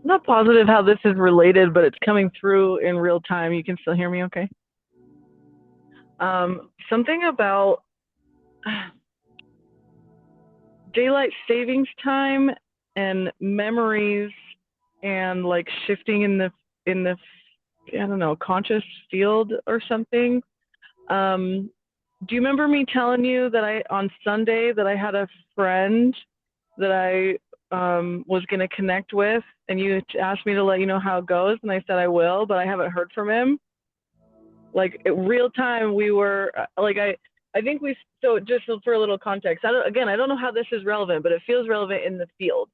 not positive how this is related, but it's coming through in real time. You can still hear me okay? Something about daylight savings time and memories and like shifting in the I don't know, conscious field or something. Um, do you remember me telling you that I on Sunday that I had a friend that I was going to connect with, and you asked me to let you know how it goes, and I said I will, but I haven't heard from him. Like real time, we were like I think we so just for a little context. I don't know how this is relevant, but it feels relevant in the field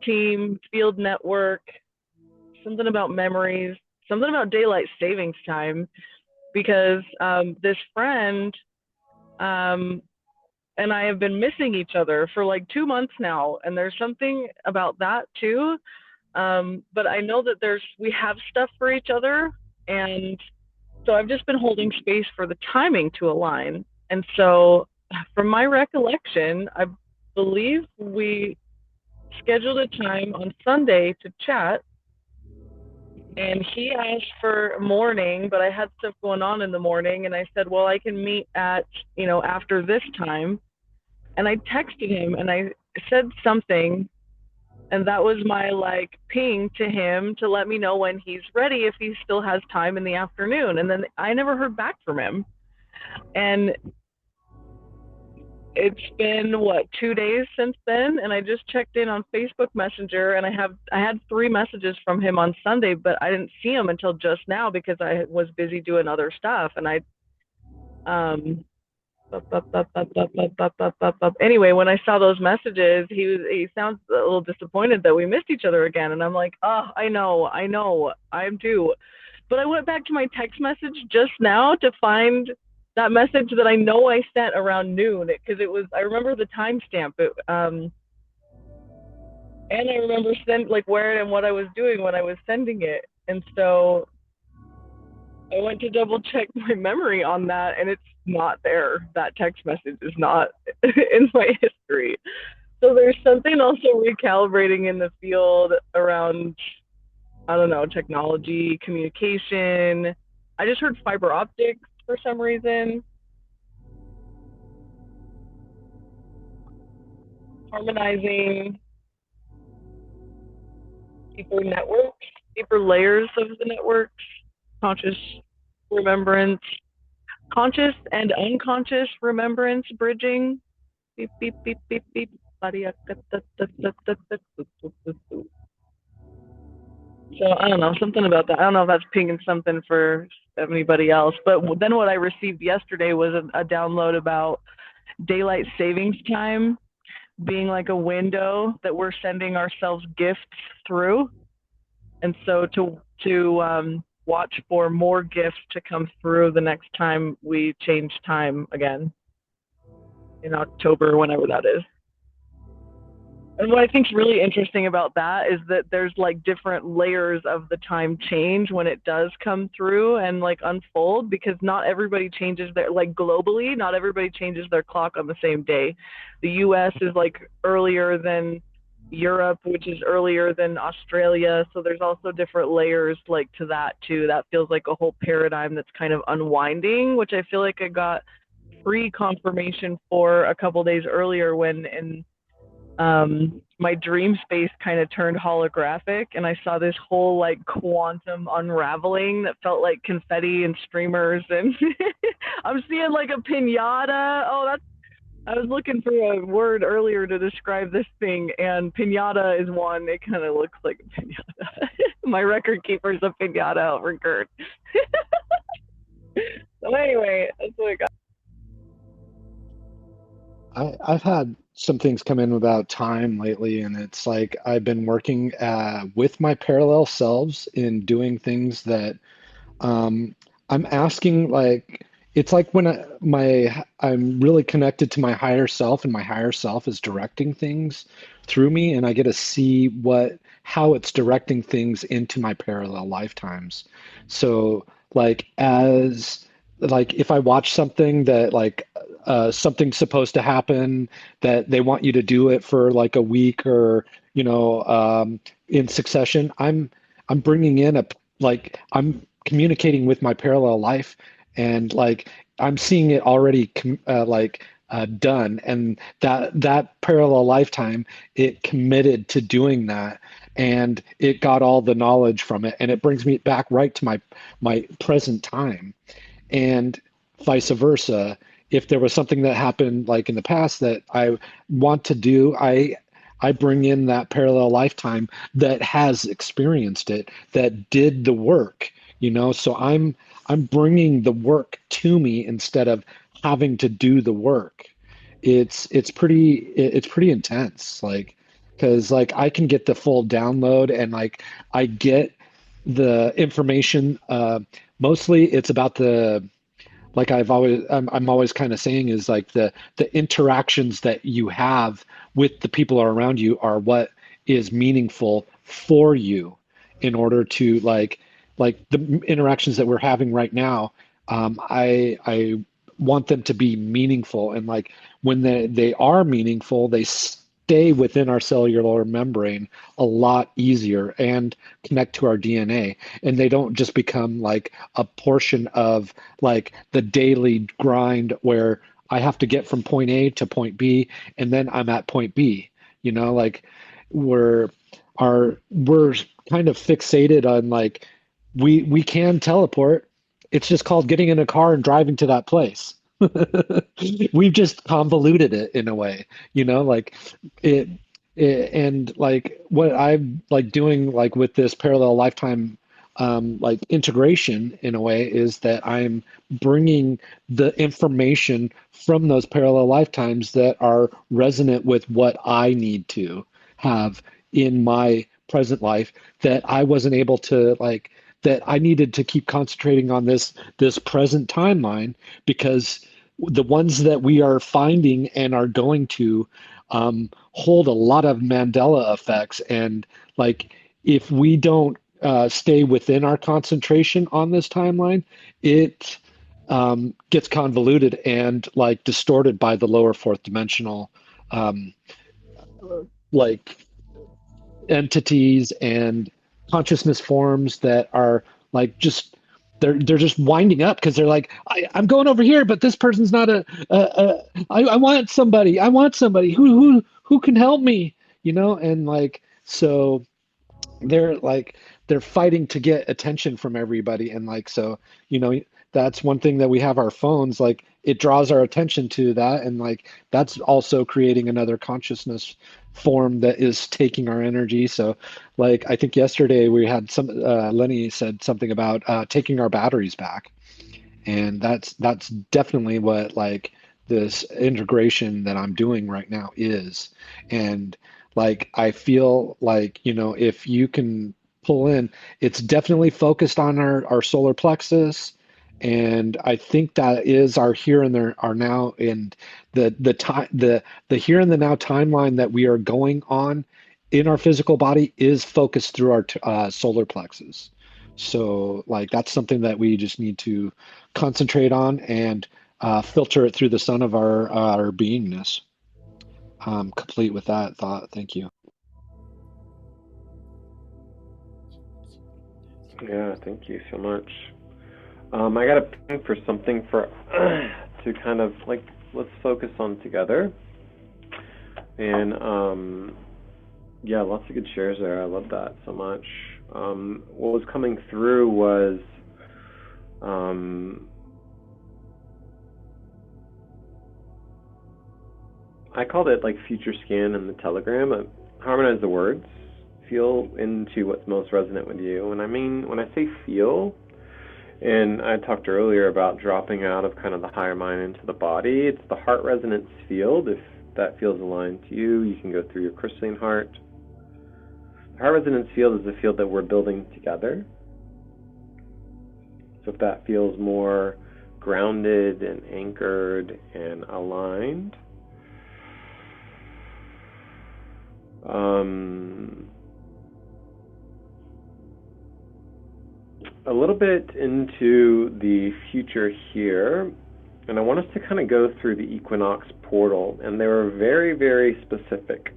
team, field network, something about memories, something about daylight savings time, because this friend um, and I have been missing each other for like 2 months now, and there's something about that too. But I know that we have stuff for each other, and so I've just been holding space for the timing to align. And so, from my recollection, I believe we scheduled a time on Sunday to chat, and he asked for morning, but I had stuff going on in the morning, and I said, well, I can meet at, after this time. And I texted him and I said something, and that was my like ping to him to let me know when he's ready, if he still has time in the afternoon. And then I never heard back from him. And it's been what, 2 days since then, and I just checked in on Facebook Messenger, and I had 3 messages from him on Sunday, but I didn't see him until just now because I was busy doing other stuff. And I um anyway, when I saw those messages, he sounds a little disappointed that we missed each other again, and I'm like, oh, I know, I'm due. But I went back to my text message just now to find that message that I know I sent around noon, because it was, I remember the timestamp. And I remember like where and what I was doing when I was sending it, and so I went to double check my memory on that, and it's not there. That text message is not in my history. So there's something also recalibrating in the field around, I don't know, technology, communication. I just heard fiber optics for some reason, harmonizing deeper networks, deeper layers of the networks, conscious remembrance, conscious and unconscious remembrance bridging. Beep, beep, beep, beep, beep. So I don't know, something about that. I don't know if that's pinging something for anybody else. But then what I received yesterday was a download about daylight savings time being like a window that we're sending ourselves gifts through. And so to watch for more gifts to come through the next time we change time again in October, whenever that is. And what I think is really interesting about that is that there's like different layers of the time change when it does come through and like unfold, because not everybody changes their, like globally, not everybody changes their clock on the same day. The US is like earlier than Europe, which is earlier than Australia. So there's also different layers like to that too. That feels like a whole paradigm that's kind of unwinding, which I feel like I got free confirmation for a couple days earlier when in my dream space kind of turned holographic, and I saw this whole like quantum unraveling that felt like confetti and streamers, and I'm seeing like a pinata. Oh, that's, I was looking for a word earlier to describe this thing, and pinata is one. It kind of looks like a pinata. My record keeper's a pinata over Kurt. So anyway, that's what I got. I've had some things come in about time lately, and it's like I've been working with my parallel selves in doing things that um, I'm asking. Like it's like when I'm really connected to my higher self, and my higher self is directing things through me, and I get to see what how it's directing things into my parallel lifetimes. So like as like if I watch something that like something's supposed to happen, that they want you to do it for like a week or in succession. I'm bringing in a like I'm communicating with my parallel life, and like I'm seeing it already done, and that parallel lifetime it committed to doing that, and it got all the knowledge from it, and it brings me back right to my present time, and vice versa. If there was something that happened like in the past that I want to do, I bring in that parallel lifetime that has experienced it, that did the work, So I'm bringing the work to me instead of having to do the work. It's pretty intense, like because like I can get the full download, and like I get the information. Mostly it's about the like I'm always kind of saying is like the interactions that you have with the people around you are what is meaningful for you, in order to like the interactions that we're having right now. I want them to be meaningful, and like when they are meaningful, they stay within our cellular membrane a lot easier and connect to our DNA, and they don't just become like a portion of like the daily grind where I have to get from point A to point B, and then I'm at point B. Like we're we're kind of fixated on like we can teleport. It's just called getting in a car and driving to that place. We've just convoluted it in a way, like it, and like what I'm like doing like with this parallel lifetime like integration in a way is that I'm bringing the information from those parallel lifetimes that are resonant with what I need to have in my present life, that I wasn't able to like, that I needed to keep concentrating on this present timeline, because the ones that we are finding and are going to hold a lot of Mandela effects. And like if we don't stay within our concentration on this timeline, it gets convoluted and like distorted by the lower fourth dimensional um, like entities and consciousness forms that are like just they're just winding up because they're like I'm going over here, but this person's not I want somebody who can help me, and like so they're like they're fighting to get attention from everybody, and like so you know that's one thing that we have our phones, like it draws our attention to that, and like that's also creating another consciousness form that is taking our energy. So like I think yesterday we had some Lenny said something about taking our batteries back, and that's definitely what like this integration that I'm doing right now is. And like I feel like, if you can pull in, it's definitely focused on our solar plexus. And I think that is our here and there are now, and the time the here and the now timeline that we are going on in our physical body is focused through our solar plexus. So like that's something that we just need to concentrate on, and filter it through the sun of our beingness. Complete with that thought. Thank you. Yeah, thank you so much. I got a ping for something for to kind of like let's focus on together. And yeah, lots of good shares there. I love that so much. What was coming through was I called it like future scan in the telegram. Harmonize the words. Feel into what's most resonant with you. And I mean, when I say feel, and I talked earlier about dropping out of kind of the higher mind into the body, it's the heart resonance field. If that feels aligned to you, you can go through your crystalline heart. The heart resonance field is the field that we're building together. So if that feels more grounded and anchored and aligned, a little bit into the future here. And I want us to kind of go through the equinox portal, and they were very, very specific.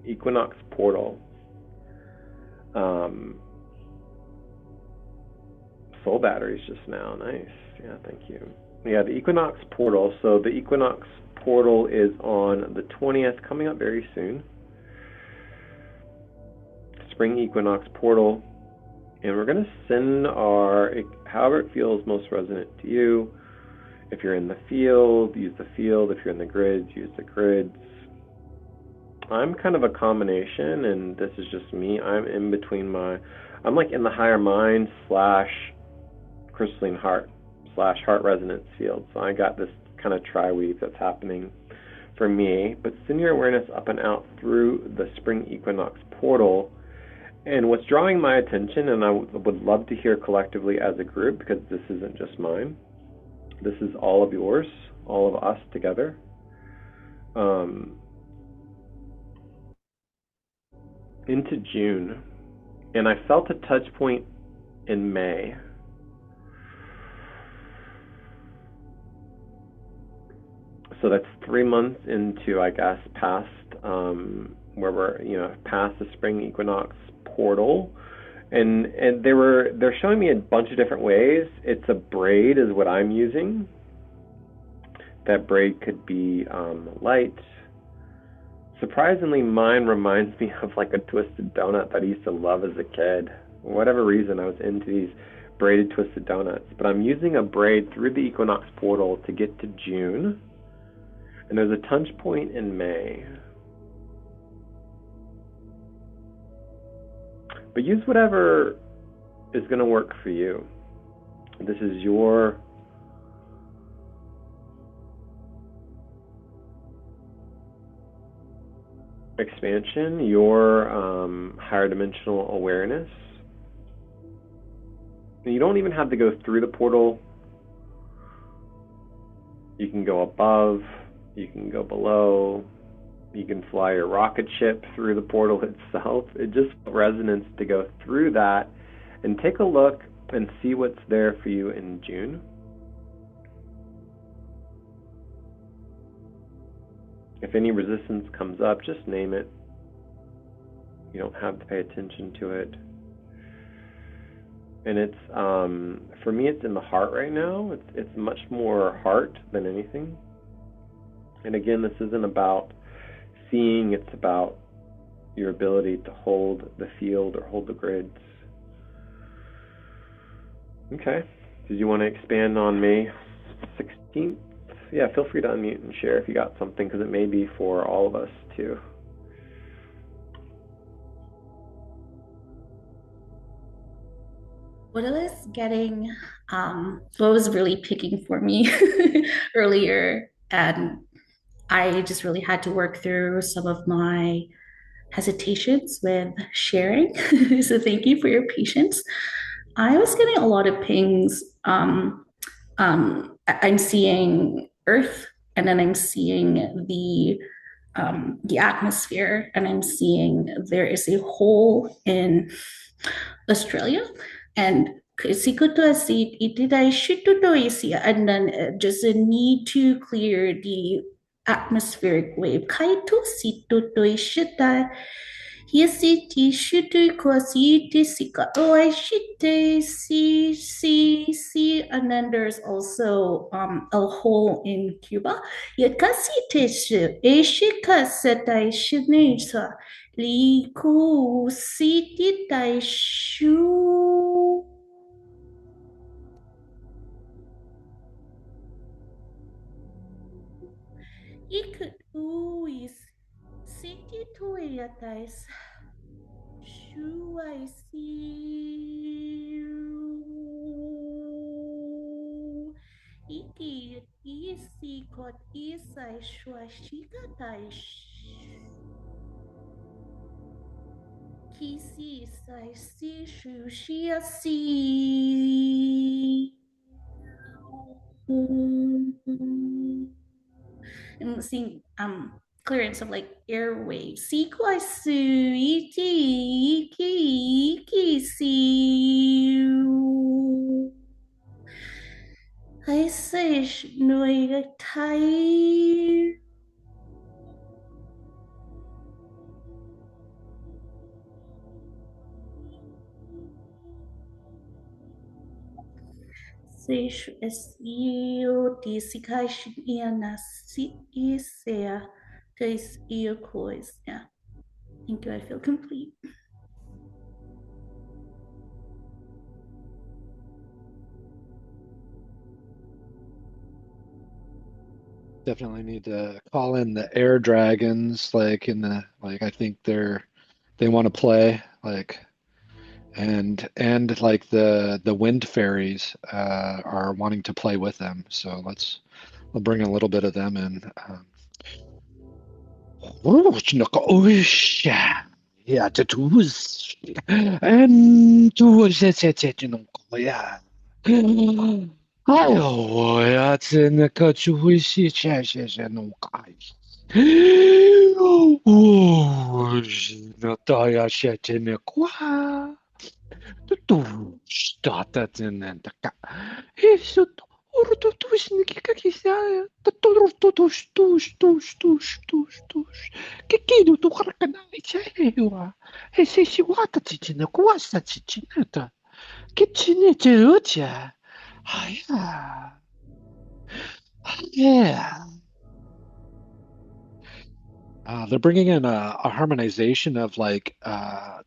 Equinox portal. Soul batteries just now. Nice. Yeah, thank you. Yeah, the equinox portal. So the equinox portal is on the 20th, coming up very soon. Spring equinox portal. And we're going to send however it feels most resonant to you. If you're in the field, use the field. If you're in the grids, use the grids. I'm kind of a combination, and this is just me. I'm in between I'm like in the higher mind / crystalline heart / heart resonance field. So I got this kind of tri-weave that's happening for me. But send your awareness up and out through the spring equinox portal. And what's drawing my attention, and I would love to hear collectively as a group, because this isn't just mine. This is all of yours, all of us together. Into June. And I felt a touch point in May. So that's 3 months into, I guess, past where we're, past the spring equinox portal. And they're showing me a bunch of different ways. It's a braid is what I'm using. That braid could be light. Surprisingly, mine reminds me of like a twisted donut that I used to love as a kid. For whatever reason, I was into these braided twisted donuts. But I'm using a braid through the equinox portal to get to June. And there's a touch point in May. But use whatever is going to work for you. This is your expansion, your higher dimensional awareness. And you don't even have to go through the portal. You can go above, you can go below, you can fly your rocket ship through the portal itself. It just resonance to go through that and take a look and see what's there for you in June. If any resistance comes up, just name it. You don't have to pay attention to it. And it's, for me, it's in the heart right now. It's much more heart than anything. And again, this isn't about seeing, it's about your ability to hold the field or hold the grids. Okay. Did you want to expand on May 16th? Yeah, feel free to unmute and share if you got something, because it may be for all of us too. What I was getting, what was really picking for me earlier, and I just really had to work through some of my hesitations with sharing. So thank you for your patience. I was getting a lot of pings. I'm seeing Earth, and then I'm seeing the atmosphere, and I'm seeing there is a hole in Australia, and and then just a need to clear the atmospheric wave. Yesiti shitui kwasiti sika. Oh, I shite see, and then there's also a hole in Cuba. Yakasite shi eshika setai shinisa liku siti taishu. Ikut uis siti tuyatais. I see you. Iki isi kot isai shwashika taish. Kisi sai si shushia si. And seeing clearance of like airwaves. Sikwasu iti iki si. I say noi tai Seishu SEO discussion na CESA this ear course. Yeah. Thank you. I feel complete. Definitely need to call in the air dragons, like in the like I think they want to play like and like the wind fairies are wanting to play with them. So we'll bring a little bit of them in. Yeah, tattoos. And yeah. I oh, yeah, 这那个就会写写弄改。哦，那大家写这那瓜。都したたてねんだか。ちょっと、おるとどうしなきゃかきさや。とるとどしどしどしどしどしどし。けけどとからかないちゃえよわ。せしわたちちなこわさちちなた。けちねちうちゃ。はや。はや。They're bringing in a harmonization of like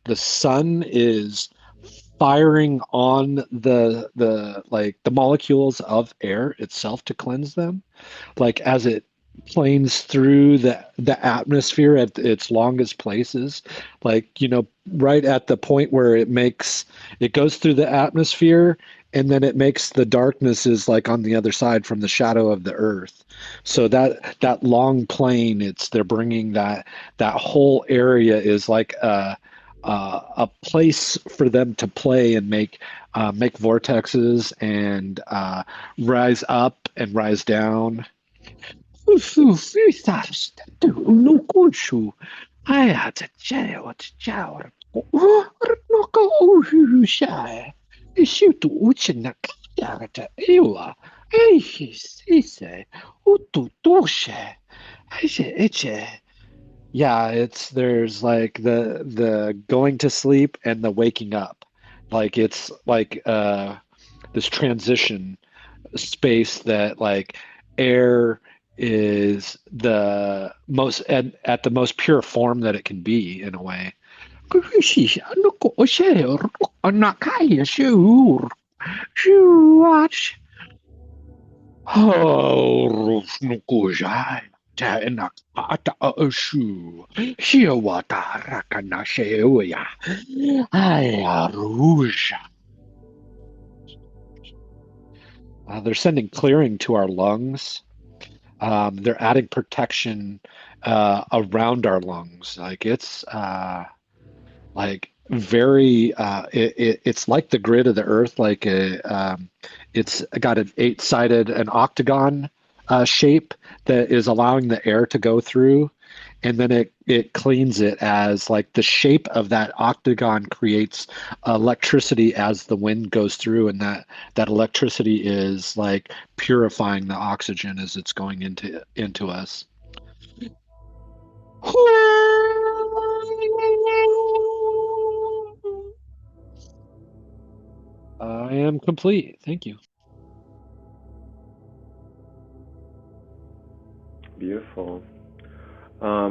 the sun is firing on the like the molecules of air itself to cleanse them, like as it planes through the atmosphere at its longest places, like right at the point where it goes through the atmosphere and then it makes the darkness is like on the other side from the shadow of the earth. So that long plane, they're bringing that whole area is like a place for them to play and make vortexes and rise up and rise down. Yeah, there's like the going to sleep and the waking up. Like it's like this transition space that like air is the most at the most pure form that it can be in a way. They're sending clearing to our lungs. They're adding protection around our lungs. Like it's like very it's like the grid of the earth, like it's got an eight-sided an octagon shape that is allowing the air to go through, and then it cleans it as like the shape of that octagon creates electricity as the wind goes through, and that electricity is like purifying the oxygen as it's going into us. I am complete. Thank you. Beautiful. I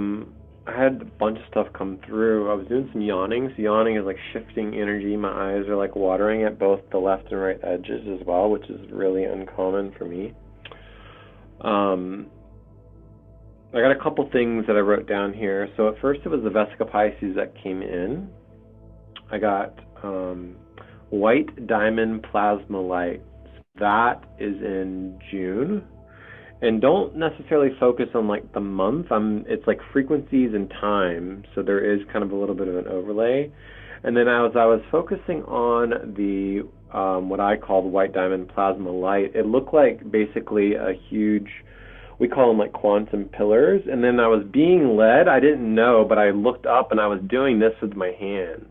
had a bunch of stuff come through. I was doing some yawning. So yawning is like shifting energy. My eyes are like watering at both the left and right edges as well, which is really uncommon for me. I got a couple things that I wrote down here. So at first it was the Vesica Pisces that came in. I got white diamond plasma light. That is in June. And don't necessarily focus on like the month. It's like frequencies and time, so there is kind of a little bit of an overlay. And then as I was focusing on the what I called white diamond plasma light, it looked like basically a huge, we call them like quantum pillars. And then I was being led, I didn't know, but I looked up and I was doing this with my hands.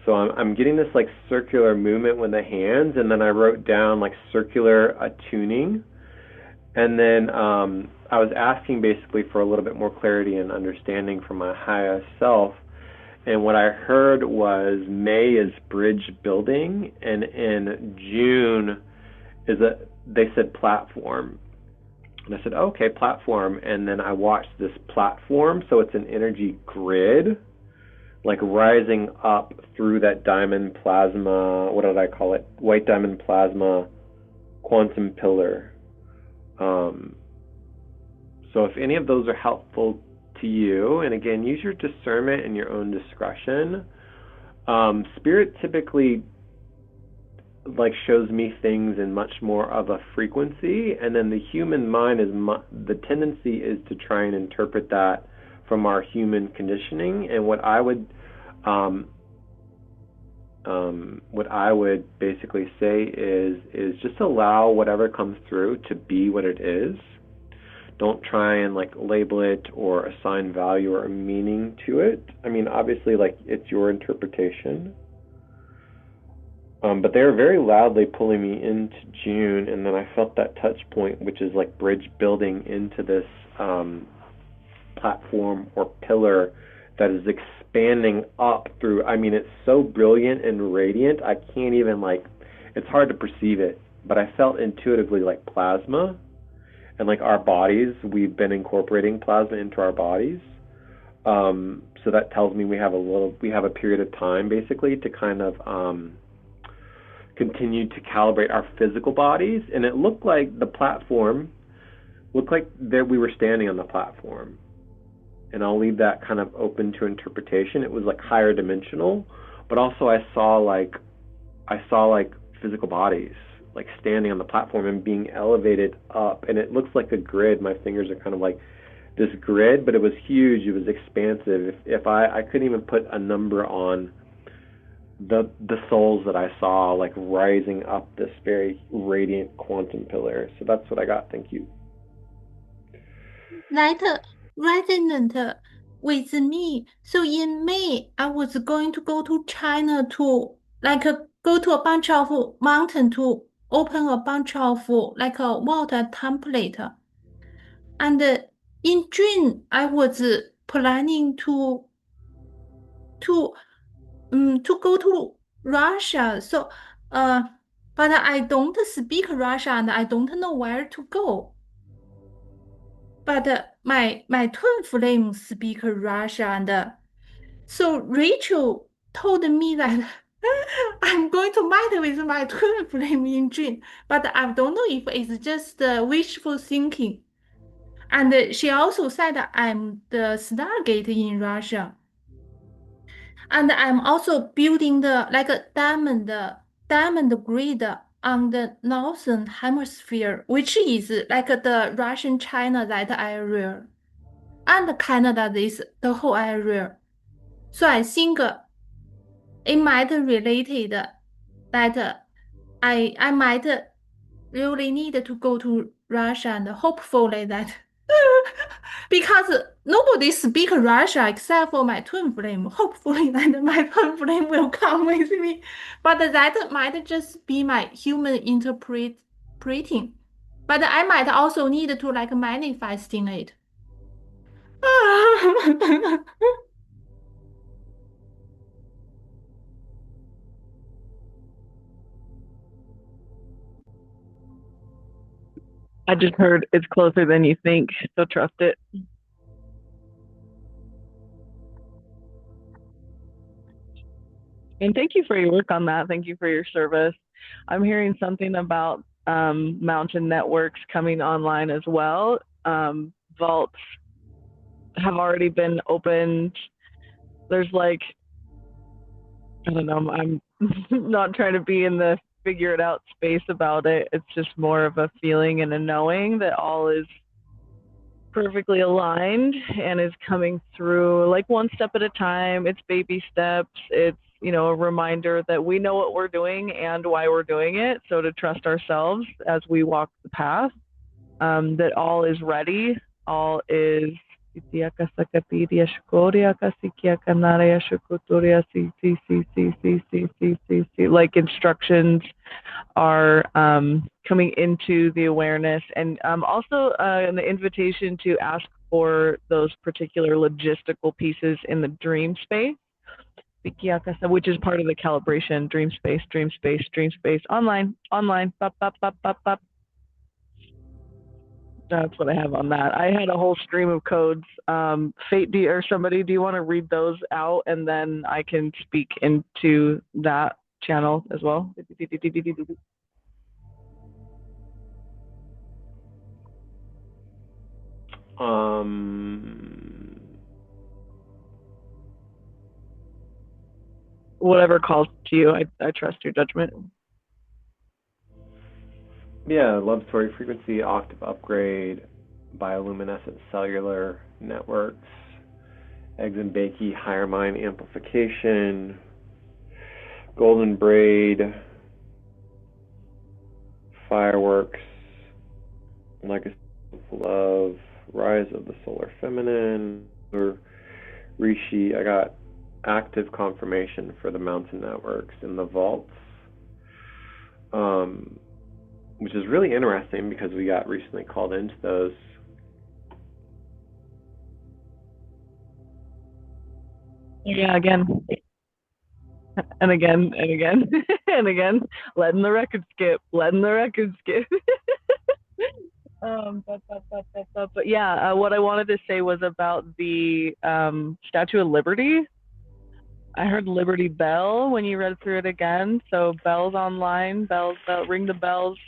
So I'm getting this like circular movement with the hands, and then I wrote down like circular attuning. And then I was asking basically for a little bit more clarity and understanding from my highest self. And what I heard was May is bridge building, and in June they said platform. And I said, okay, platform. And then I watched this platform, so it's an energy grid, like rising up through that diamond plasma, what did I call it? White diamond plasma quantum pillar. So if any of those are helpful to you, and again, use your discernment and your own discretion. Spirit typically like shows me things in much more of a frequency, and then the human mind is the tendency is to try and interpret that from our human conditioning. And what I would basically say is just allow whatever comes through to be what it is. Don't try and like label it or assign value or meaning to it. I mean, obviously, like it's your interpretation. But they were very loudly pulling me into June, and then I felt that touch point, which is like bridge building into this platform or pillar that is expanding up through. I mean, it's so brilliant and radiant. I can't even it's hard to perceive it, but I felt intuitively like plasma. And like our bodies, we've been incorporating plasma into our bodies. So that tells me we have a period of time basically to kind of continue to calibrate our physical bodies. And it looked like the platform looked like that we were standing on the platform. And I'll leave that kind of open to interpretation. It was like higher dimensional, but also I saw like physical bodies like standing on the platform and being elevated up, and it looks like a grid. My fingers are kind of like this grid, but it was huge. It was expansive. If I couldn't even put a number on the souls that I saw like rising up this very radiant quantum pillar. So that's what I got. Thank you. That resonant with me. So in May, I was going to go to China to go to a bunch of mountain to open a bunch of like a water template. And in June, I was planning to go to Russia. So but I don't speak Russian and I don't know where to go. But my twin flame speak Russian, and so Rachel told me that I'm going to meet with my twin flame in June, but I don't know if it's just wishful thinking. And she also said I'm the Stargate in Russia. And I'm also building like a diamond grid on the northern hemisphere, which is like the Russian China, that area, and Canada, this the whole area. So I think it might related that I might really need to go to Russia, and hopefully that because nobody speak Russia except for my twin flame. Hopefully that my twin flame will come with me. But that might just be my human interpreting. But I might also need to like manifesting it. I just heard it's closer than you think, so trust it. And thank you for your work on that. Thank you for your service. I'm hearing something about mountain networks coming online as well. Vaults have already been opened. There's like, I don't know, I'm not trying to be in the figure it out space about it. It's just more of a feeling and a knowing that all is perfectly aligned and is coming through like one step at a time. It's baby steps. It's, a reminder that we know what we're doing and why we're doing it. So to trust ourselves as we walk the path, that all is ready, all is like instructions are coming into the awareness, and also an invitation to ask for those particular logistical pieces in the dream space, which is part of the calibration. Dream space, dream space, dream space, online, bop, bop, bop, bop, bop. That's what I have on that. I had a whole stream of codes. Fate, or somebody, do you want to read those out, and then I can speak into that channel as well? Whatever calls to you. I trust your judgment. Yeah, love story frequency, octave upgrade, bioluminescent cellular networks, eggs and bakey, higher mind amplification, golden braid, fireworks, legacy of love, rise of the solar feminine, or Rishi. I got active confirmation for the mountain networks in the vaults. Which is really interesting because we got recently called into those. Yeah, again. And again, and again, and again, letting the record skip. But yeah, what I wanted to say was about the Statue of Liberty. I heard Liberty Bell when you read through it again. So bells online, bells, ring the bells.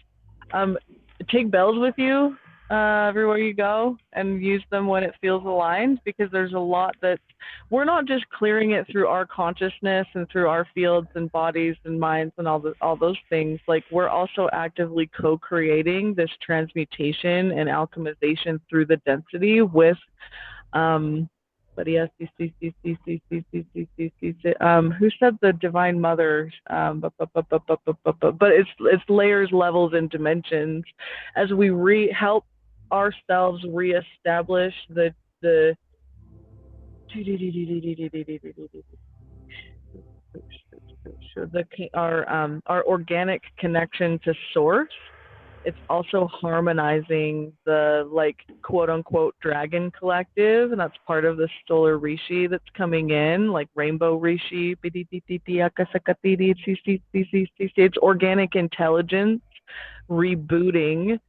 Take bells with you everywhere you go, and use them when it feels aligned, because there's a lot that we're not just clearing it through our consciousness and through our fields and bodies and minds and all those things. Like, we're also actively co-creating this transmutation and alchemization through the density with but yes, who said the Divine Mother? But it's layers, levels, and dimensions as we help ourselves reestablish our organic connection to source. It's also harmonizing the, like, quote unquote dragon collective, and that's part of the solar rishi that's coming in, like rainbow rishi. It's organic intelligence rebooting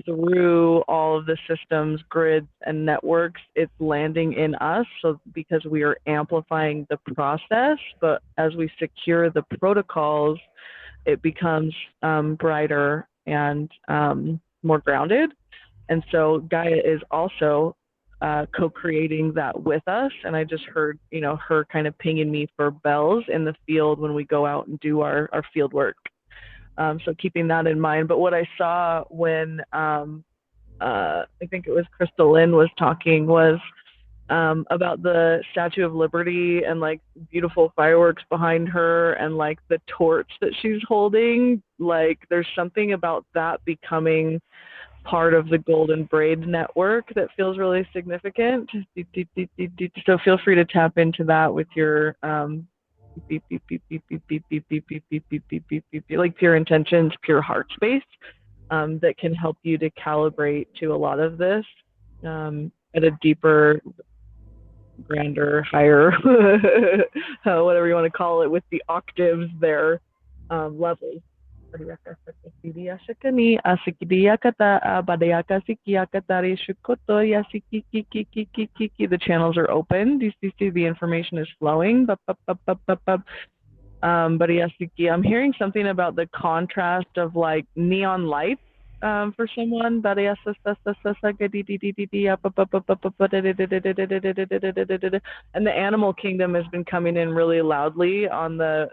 through all of the systems, grids, and networks. It's landing in us, so because we are amplifying the process, but as we secure the protocols, it becomes brighter and more grounded. And so Gaia is also co-creating that with us. And I just heard, her kind of pinging me for bells in the field when we go out and do our field work. So keeping that in mind. But what I saw when I think it was Crystal Lynn was talking was about the Statue of Liberty and, like, beautiful fireworks behind her and, like, the torch that she's holding. Like, there's something about that becoming part of the Golden Braid network that feels really significant. So feel free to tap into that with your like pure intentions, pure heart space, that can help you to calibrate to a lot of this at a deeper, grander, higher, whatever you want to call it, with the octaves there, levels. The channels are open. The information is flowing. But yes, I'm hearing something about the contrast of, like, neon lights for someone. And the animal kingdom has been coming in really loudly on the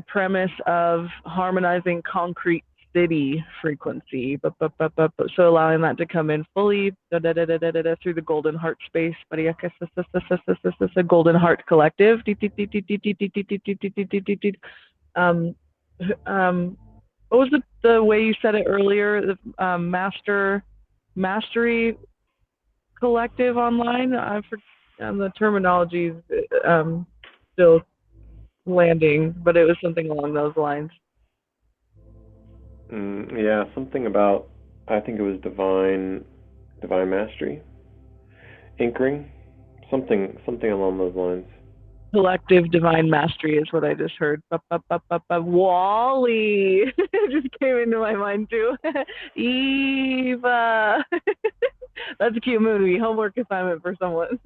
premise of harmonizing concrete city frequency, so allowing that to come in fully through the golden heart space, golden heart collective. What was the way you said it earlier? The mastery collective online. I forgot the terminology. Still landing, but it was something along those lines. Yeah, something about, I think it was divine mastery, anchoring, something along those lines. Collective divine mastery is what I just heard. Wally just came into my mind too. Eva. That's a cute movie. Homework assignment for someone.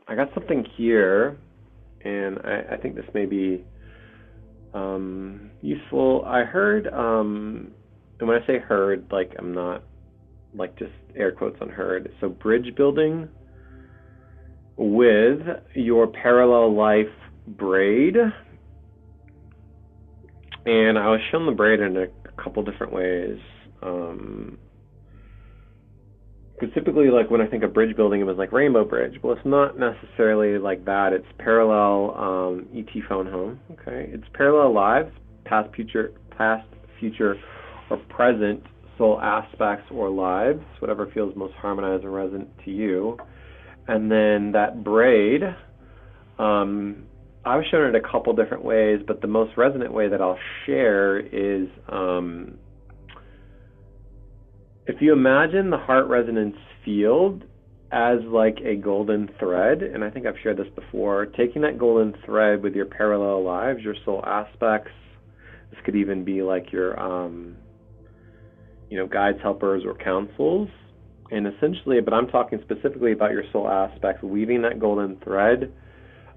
I got something here, and I think this may be useful. I heard, and when I say heard, like I'm not like just air quotes on heard. So bridge building with your parallel life braid. And I was shown the braid in a couple different ways. Because typically, like when I think of bridge building, it was like Rainbow Bridge. Well, it's not necessarily like that. It's parallel ET phone home. Okay, it's parallel lives, past, future, or present soul aspects or lives, whatever feels most harmonized and resonant to you. And then that braid, I was shown it a couple different ways, but the most resonant way that I'll share is if you imagine the heart resonance field as like a golden thread, and I think I've shared this before, taking that golden thread with your parallel lives, your soul aspects, this could even be like your guides, helpers, or counsels. And essentially, but I'm talking specifically about your soul aspects, weaving that golden thread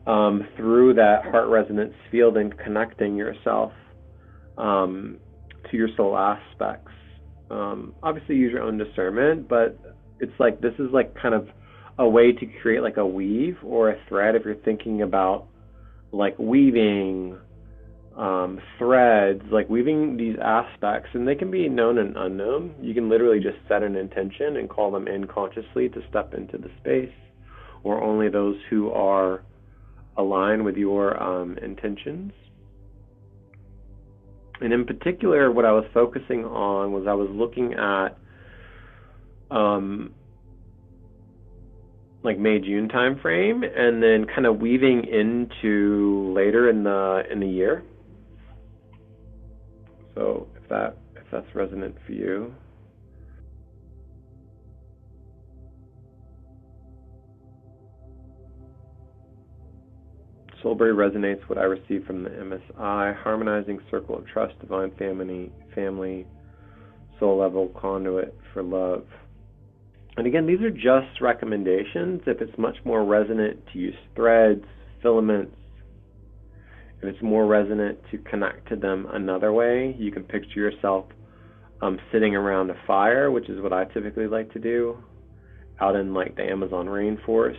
through that heart resonance field and connecting yourself to your soul aspects. Obviously, use your own discernment, but it's like this is like kind of a way to create like a weave or a thread if you're thinking about like weaving threads, like weaving these aspects, and they can be known and unknown. You can literally just set an intention and call them in consciously to step into the space, or only those who are aligned with your intentions. And in particular, what I was focusing on was I was looking at like May-June time frame, and then kind of weaving into later in the year. So if that's resonant for you. Soulberry resonates what I received from the MSI, harmonizing circle of trust, divine family, soul level conduit for love. And again, these are just recommendations. If it's much more resonant to use threads, filaments, if it's more resonant to connect to them another way, you can picture yourself sitting around a fire, which is what I typically like to do, out in like the Amazon rainforest.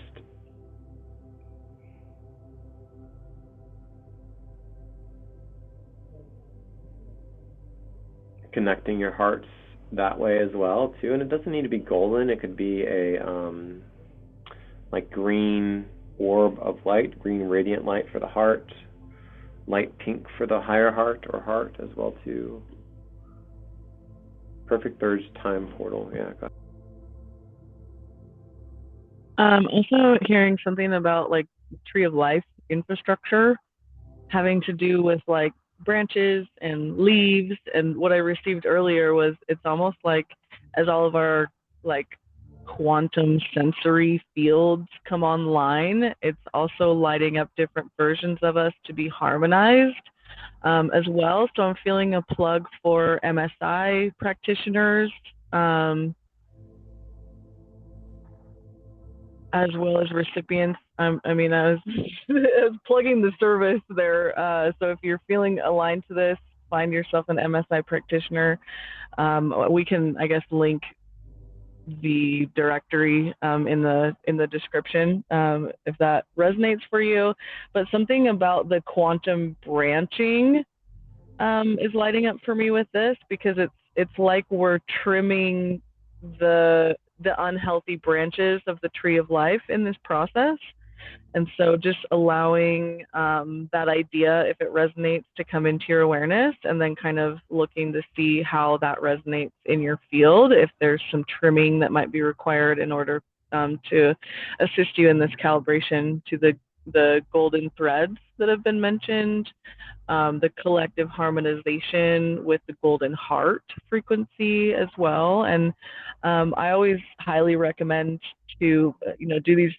Connecting your hearts that way as well too, and it doesn't need to be golden. It could be a like green orb of light, green radiant light for the heart, light pink for the higher heart or heart as well too. Perfect third time portal. Yeah. Also hearing something about like tree of life infrastructure having to do with like branches and leaves, and what I received earlier was it's almost like as all of our like quantum sensory fields come online, it's also lighting up different versions of us to be harmonized as well. So I'm feeling a plug for MSI practitioners as well as recipients. I mean, I was plugging the service there. So if you're feeling aligned to this, find yourself an MSI practitioner. We can, I guess, link the directory in the description if that resonates for you. But something about the quantum branching is lighting up for me with this, because it's like we're trimming the unhealthy branches of the tree of life in this process. And so just allowing that idea, if it resonates, to come into your awareness, and then kind of looking to see how that resonates in your field, if there's some trimming that might be required in order to assist you in this calibration to the golden threads that have been mentioned, the collective harmonization with the golden heart frequency as well. And I always highly recommend to, do these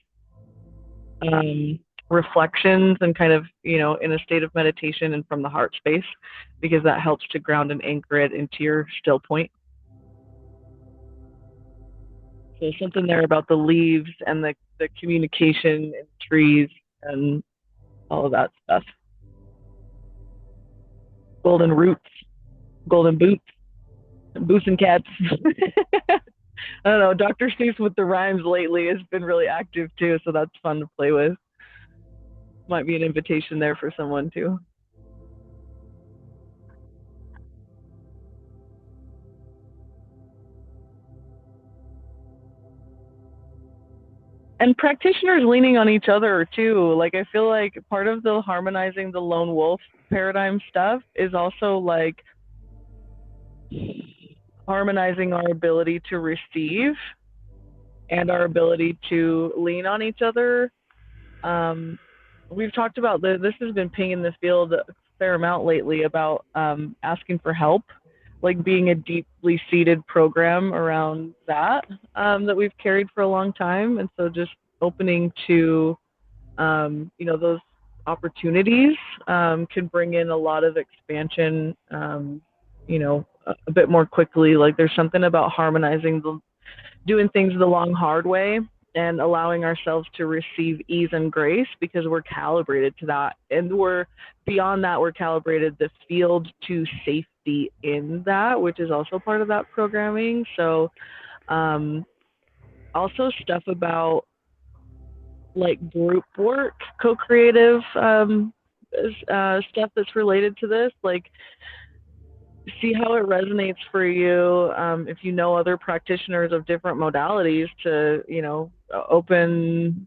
reflections and kind of, in a state of meditation and from the heart space, because that helps to ground and anchor it into your still point. So something there about the leaves and the communication in trees and all of that stuff. Golden roots, golden boots and cats. I don't know. Dr. Seuss with the rhymes lately has been really active too, so that's fun to play with. Might be an invitation there for someone too. And practitioners leaning on each other too. Like, I feel like part of the harmonizing the lone wolf paradigm stuff is also like harmonizing our ability to receive and our ability to lean on each other. We've talked about this has been pinging the field a fair amount lately about asking for help, like being a deeply seated program around that that we've carried for a long time. And so just opening to, those opportunities can bring in a lot of expansion, a bit more quickly. Like, there's something about harmonizing doing things the long, hard way and allowing ourselves to receive ease and grace because we're calibrated to that. And we're beyond that, we're calibrated the field to safety in that, which is also part of that programming. So also stuff about like group work, co-creative stuff that's related to this, like see how it resonates for you. If you know other practitioners of different modalities to, open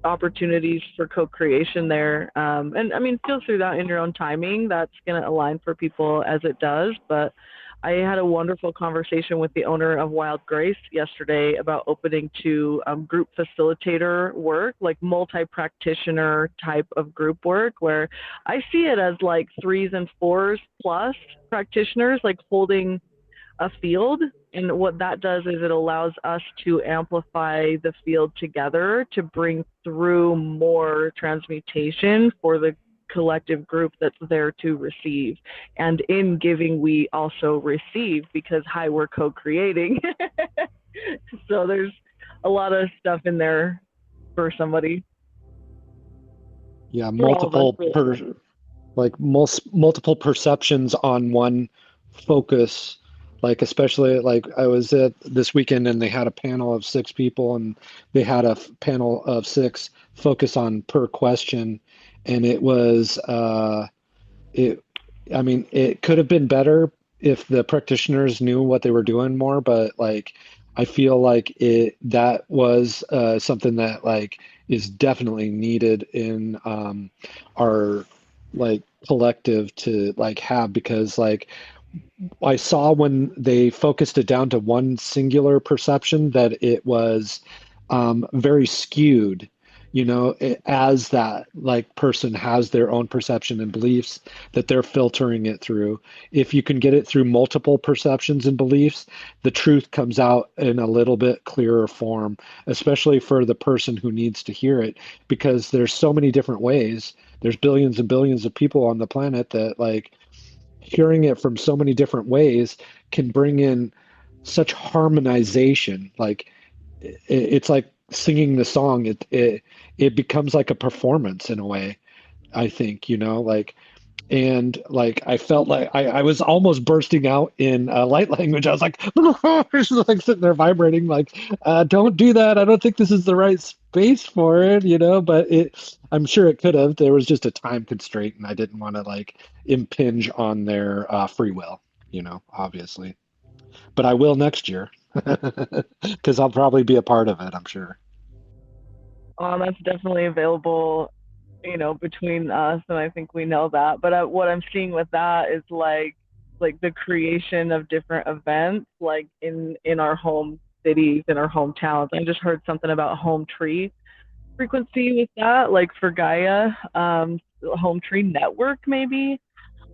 opportunities for co-creation there. And I mean, feel through that in your own timing. That's going to align for people as it does. But I had a wonderful conversation with the owner of Wild Grace yesterday about opening to group facilitator work, like multi-practitioner type of group work, where I see it as like 3s and 4s plus practitioners, like holding a field. And what that does is it allows us to amplify the field together to bring through more transmutation for the collective group that's there to receive. And in giving, we also receive because, hi, we're co-creating. So there's a lot of stuff in there for somebody. Yeah, multiple perceptions on one focus. Like, especially like I was at this weekend and they had a panel of 6 people and they had a panel of 6 focus on per question. And it was, it could have been better if the practitioners knew what they were doing more, but like, I feel like that was something that like is definitely needed in our like collective to like have, because like, I saw when they focused it down to one singular perception that it was very skewed, as that like person has their own perception and beliefs that they're filtering it through. If you can get it through multiple perceptions and beliefs, the truth comes out in a little bit clearer form, especially for the person who needs to hear it, because there's so many different ways. There's billions and billions of people on the planet that like, hearing it from so many different ways can bring in such harmonization. Like it's like singing the song. It becomes like a performance in a way, I think, like, and like I felt like I was almost bursting out in light language. I was like, just like sitting there vibrating, like, don't do that. I don't think this is the right space for it, but I'm sure it could have. There was just a time constraint and I didn't want to like impinge on their free will, obviously. But I will next year because I'll probably be a part of it, I'm sure. That's definitely available, between us, and I think we know that. But what I'm seeing with that is like the creation of different events, like in our home cities and our hometowns. I just heard something about home tree frequency with that, like for Gaia, home tree network maybe.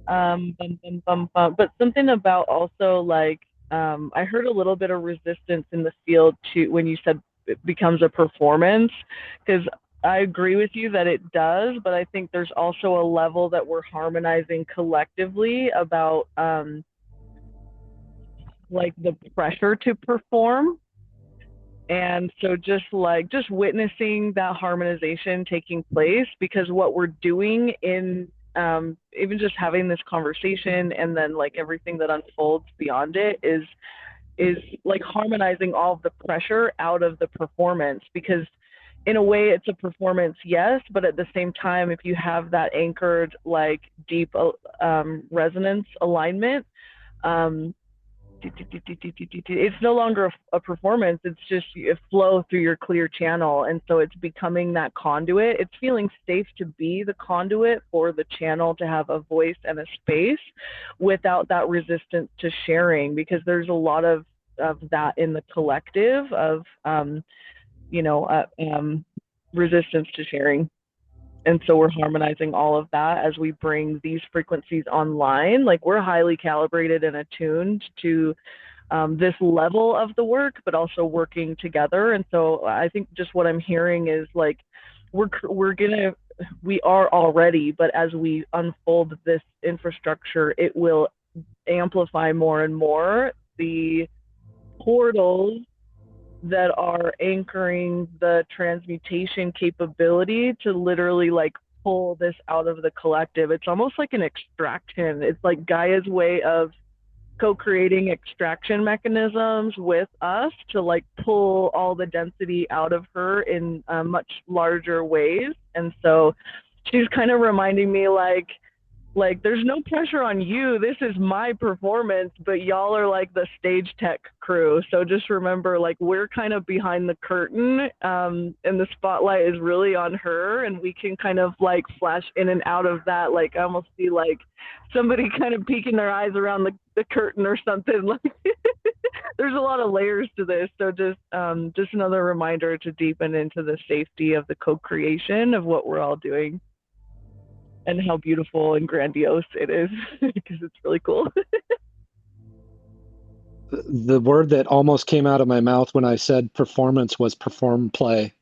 But something about also like I heard a little bit of resistance in the field to when you said it becomes a performance, because I agree with you that it does, but I think there's also a level that we're harmonizing collectively about like the pressure to perform. And so just witnessing that harmonization taking place, because what we're doing in even just having this conversation and then like everything that unfolds beyond it is like harmonizing all of the pressure out of the performance, because in a way it's a performance, yes, but at the same time, if you have that anchored like deep resonance alignment, it's no longer a performance. It's just a flow through your clear channel. And so it's becoming that conduit. It's feeling safe to be the conduit for the channel to have a voice and a space without that resistance to sharing, because there's a lot of that in the collective of, resistance to sharing. And so we're harmonizing all of that as we bring these frequencies online. Like we're highly calibrated and attuned to this level of the work, but also working together. And so I think just what I'm hearing is like we are already, but as we unfold this infrastructure, it will amplify more and more the portals that are anchoring the transmutation capability to literally like pull this out of the collective. It's almost like an extraction. It's like Gaia's way of co-creating extraction mechanisms with us to like pull all the density out of her in much larger ways. And so she's kind of reminding me like there's no pressure on you. This is my performance, but y'all are like the stage tech crew. So just remember, like we're kind of behind the curtain, and the spotlight is really on her, and we can kind of like flash in and out of that. Like I almost see like somebody kind of peeking their eyes around the curtain or something. Like there's a lot of layers to this. So just another reminder to deepen into the safety of the co-creation of what we're all doing. And how beautiful and grandiose it is, because it's really cool. The word that almost came out of my mouth when I said performance was perform play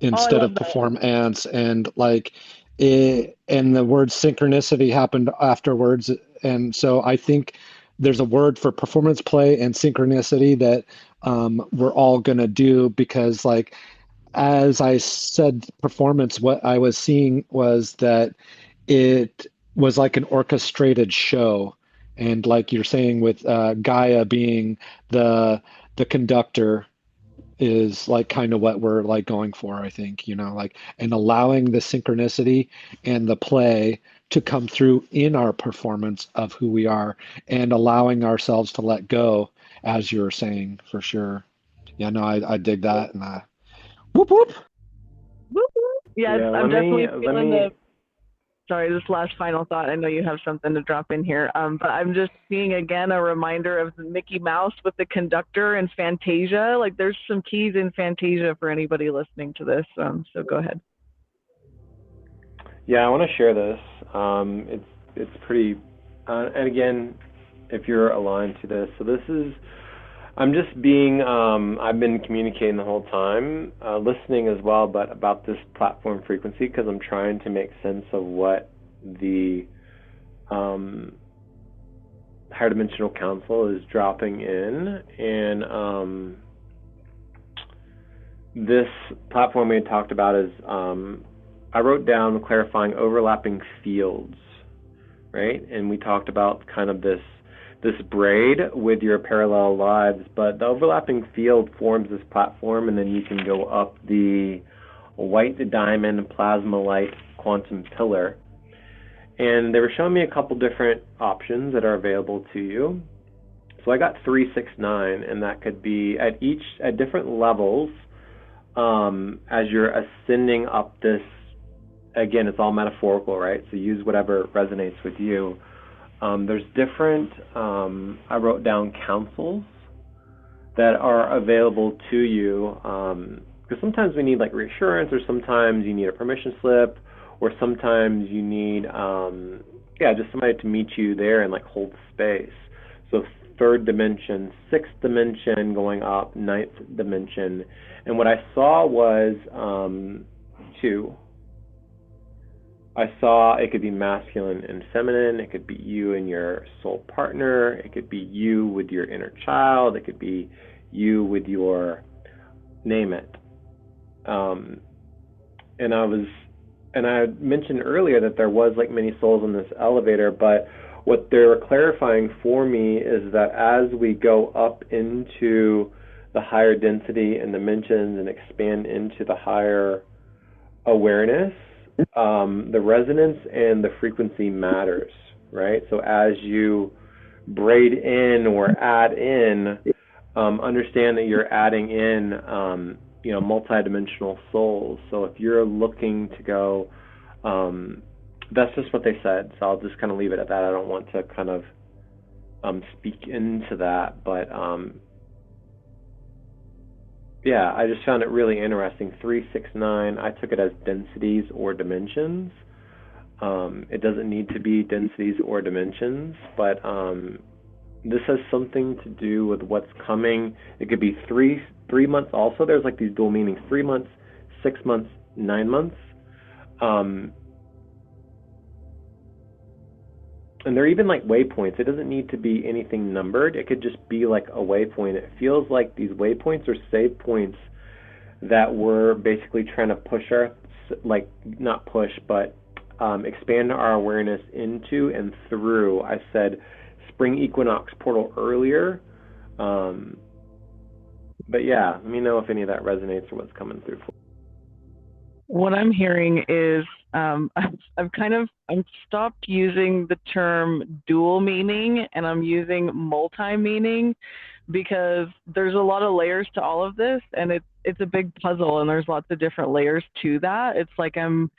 instead of perform ants, and like and the word synchronicity happened afterwards. And so I think there's a word for performance play and synchronicity that we're all gonna do, because like as I said performance, what I was seeing was that it was like an orchestrated show. And like you're saying with Gaia being the conductor is like kind of what we're like going for, I think, like, and allowing the synchronicity and the play to come through in our performance of who we are, and allowing ourselves to let go, as you're saying, for sure. Yeah, no, I dig that. And whoop whoop. Yes, yeah, I'm definitely feeling sorry, this last final thought. I know you have something to drop in here, but I'm just seeing again a reminder of the Mickey Mouse with the conductor and Fantasia. Like there's some keys in Fantasia for anybody listening to this. So go ahead. Yeah, I want to share this. It's pretty, and again, if you're aligned to this, so this is. I'm just being, I've been communicating the whole time, listening as well, but about this platform frequency, because I'm trying to make sense of what the higher dimensional council is dropping in. And this platform we had talked about is, I wrote down clarifying overlapping fields, right? And we talked about kind of this braid with your parallel lives, but the overlapping field forms this platform, and then you can go up the white diamond plasma light quantum pillar. And they were showing me a couple different options that are available to you. So I got 3, 6, 9, and that could be at different levels as you're ascending up this. Again, it's all metaphorical, right? So use whatever resonates with you. There's different, I wrote down councils that are available to you. Because sometimes we need like reassurance, or sometimes you need a permission slip, or sometimes you need, just somebody to meet you there and like hold space. So third dimension, sixth dimension, going up, ninth dimension. And what I saw was two. I saw it could be masculine and feminine. It could be you and your soul partner. It could be you with your inner child. It could be you with your, name it. And I mentioned earlier that there was like many souls in this elevator, but what they're clarifying for me is that as we go up into the higher density and dimensions and expand into the higher awareness, the resonance and the frequency matters, right? So as you braid in or add in, understand that you're adding in, multidimensional souls. So if you're looking to go, that's just what they said. So I'll just kind of leave it at that. I don't want to kind of speak into that, but I just found it really interesting. 3, 6, 9, I took it as densities or dimensions. It doesn't need to be densities or dimensions, but this has something to do with what's coming. It could be three months also. There's like these dual meanings: 3 months, 6 months, 9 months. And they're even like waypoints. It doesn't need to be anything numbered. It could just be like a waypoint. It feels like these waypoints are save points that we're basically trying to push not push, but expand our awareness into and through. I said spring equinox portal earlier. But yeah, let me know if any of that resonates or what's coming through for. What I'm hearing is I've stopped using the term dual meaning, and I'm using multi-meaning, because there's a lot of layers to all of this, and it's a big puzzle, and there's lots of different layers to that. It's like I'm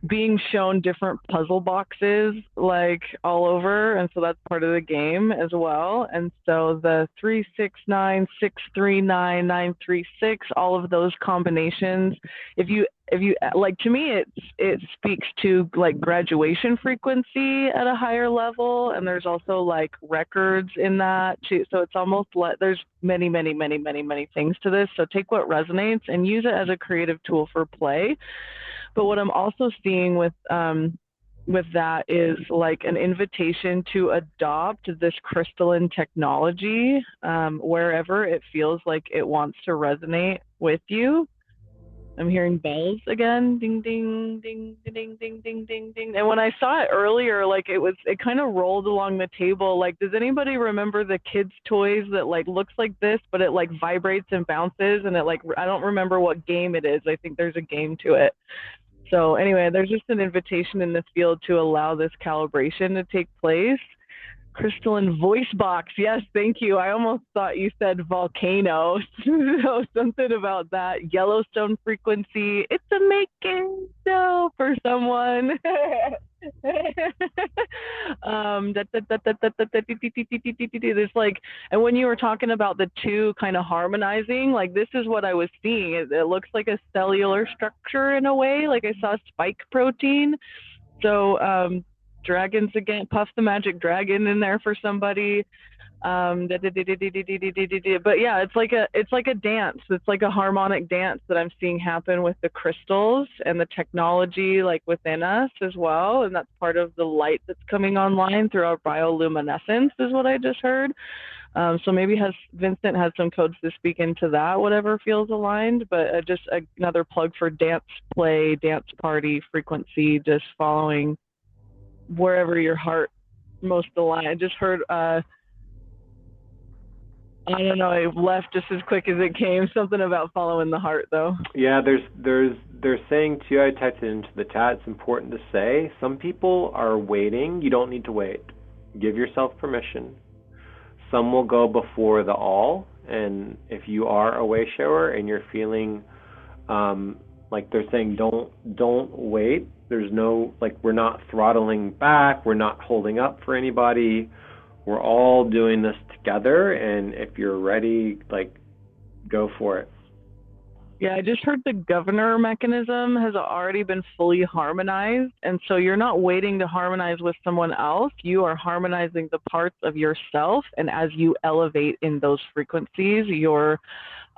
being shown different puzzle boxes like all over, and so that's part of the game as well. And so the 3, 6, 9, 6, 3, 9, 9, 3, 6, all of those combinations, if you like, to me it speaks to like graduation frequency at a higher level, and there's also like records in that too. So it's almost like there's many things to this. So take what resonates and use it as a creative tool for play. But what I'm also seeing with that is like an invitation to adopt this crystalline technology wherever it feels like it wants to resonate with you. I'm hearing bells again, ding, ding, ding, ding, ding, ding, ding, ding. And when I saw it earlier, like it kind of rolled along the table. Like, does anybody remember the kids' toys that like looks like this, but it like vibrates and bounces, and it like, I don't remember what game it is. I think there's a game to it. So anyway, there's just an invitation in the field to allow this calibration to take place. Crystalline voice box. Yes, thank you. I almost thought you said volcano. So something about that. Yellowstone frequency. It's a making so for someone. This like, and when you were talking about the two kind of harmonizing, like this is what I was seeing. It looks like a cellular structure in a way. Like I saw spike protein. So dragons again, Puff the Magic Dragon in there for somebody. But yeah, it's like a dance. It's like a harmonic dance that I'm seeing happen with the crystals and the technology like within us as well. And that's part of the light that's coming online through our bioluminescence is what I just heard. So maybe Vincent has some codes to speak into that, whatever feels aligned, but just another plug for dance play, dance party frequency, just following wherever your heart most aligned. I just heard, I don't know, it left just as quick as it came. Something about following the heart, though. Yeah, they're saying too, I typed it into the chat, it's important to say, some people are waiting. You don't need to wait. Give yourself permission. Some will go before the all, and if you are a way shower and you're feeling like they're saying don't wait. There's no, like, we're not throttling back. We're not holding up for anybody. We're all doing this together, and if you're ready, like, go for it. Yeah, I just heard the governor mechanism has already been fully harmonized. And so you're not waiting to harmonize with someone else. You are harmonizing the parts of yourself. And as you elevate in those frequencies, your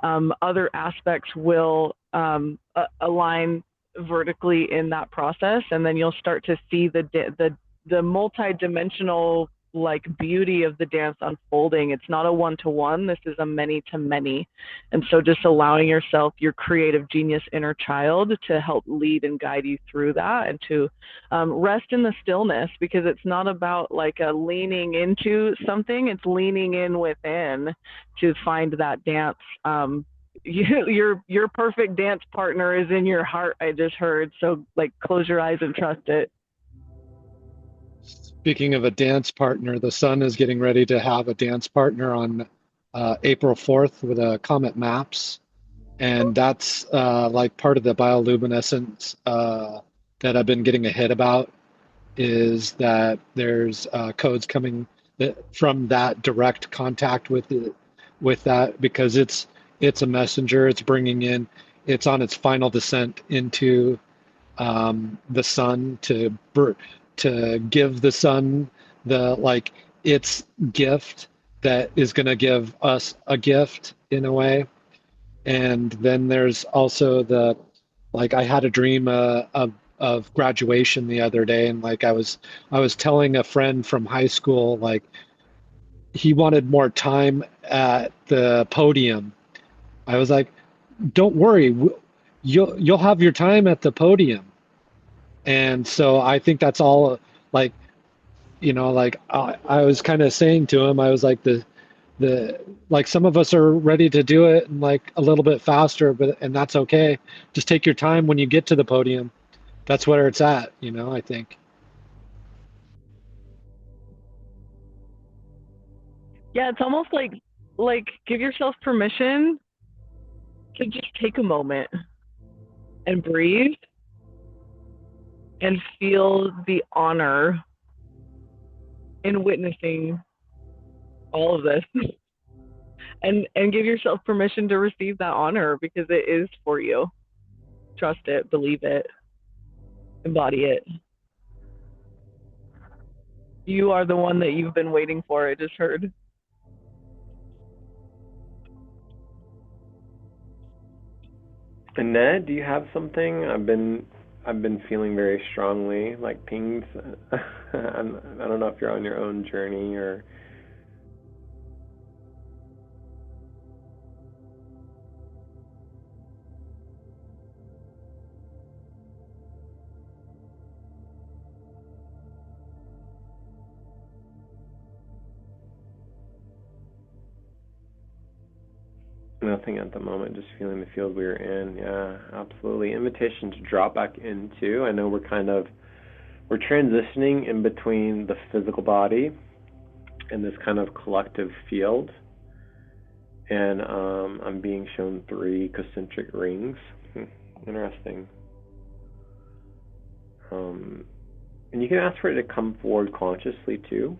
other aspects will align vertically in that process. And then you'll start to see the multi-dimensional like beauty of the dance unfolding. It's not a one-to-one. This is a many-to-many. And so just allowing yourself, your creative genius inner child, to help lead and guide you through that, and to rest in the stillness, because it's not about like a leaning into something. It's leaning in within to find that dance. Your perfect dance partner is in your heart, I just heard. So like close your eyes and trust it. Speaking of a dance partner, the sun is getting ready to have a dance partner on April 4th with a Comet Maps. And that's like part of the bioluminescence that I've been getting a hit about, is that there's codes coming from that direct contact with that, because it's a messenger. It's bringing in, it's on its final descent into the sun to give the sun the like its gift that is going to give us a gift in a way. And then there's also the like I had a dream of graduation the other day, and like I was telling a friend from high school, like he wanted more time at the podium. I was like, don't worry, you'll have your time at the podium. And so I think that's all, like, like I was kind of saying to him, I was like the like some of us are ready to do it and like a little bit faster, and that's okay. Just take your time when you get to the podium. That's where it's at, I think. Yeah, it's almost like give yourself permission to just take a moment and breathe and feel the honor in witnessing all of this. And give yourself permission to receive that honor, because it is for you. Trust it, believe it, embody it. You are the one that you've been waiting for, I just heard. And Ned, do you have something? I've been feeling very strongly, like pings. I don't know if you're on your own journey or. Nothing at the moment, just feeling the field we were in. Yeah, absolutely. Invitation to drop back into. I know we're transitioning in between the physical body and this kind of collective field. And I'm being shown 3 concentric rings. Interesting. And you can ask for it to come forward consciously too.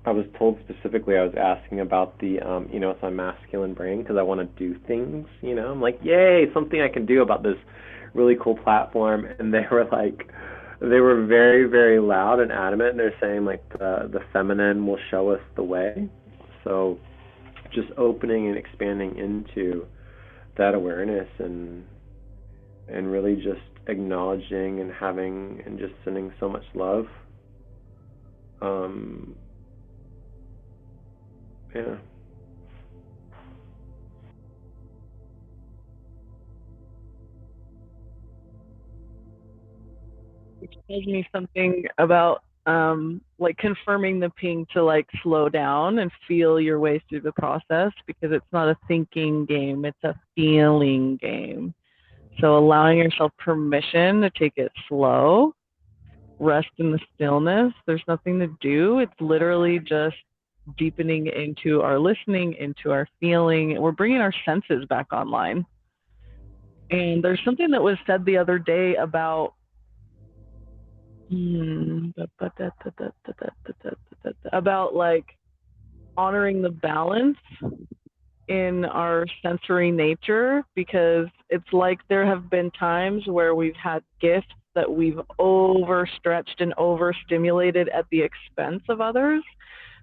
I was told specifically I was asking about the, it's my masculine brain, because I want to do things, I'm like, yay, something I can do about this really cool platform. And they were very, very loud and adamant. And they're saying, like, the feminine will show us the way. So just opening and expanding into that awareness and really just acknowledging and having and just sending so much love. Yeah. Which tells me something about like confirming the ping to like slow down and feel your way through the process, because it's not a thinking game, it's a feeling game. So allowing yourself permission to take it slow, rest in the stillness. There's nothing to do. It's literally just deepening into our listening, into our feeling. We're bringing our senses back online. And there's something that was said the other day about about like honoring the balance in our sensory nature, because it's like there have been times where we've had gifts that we've overstretched and overstimulated at the expense of others.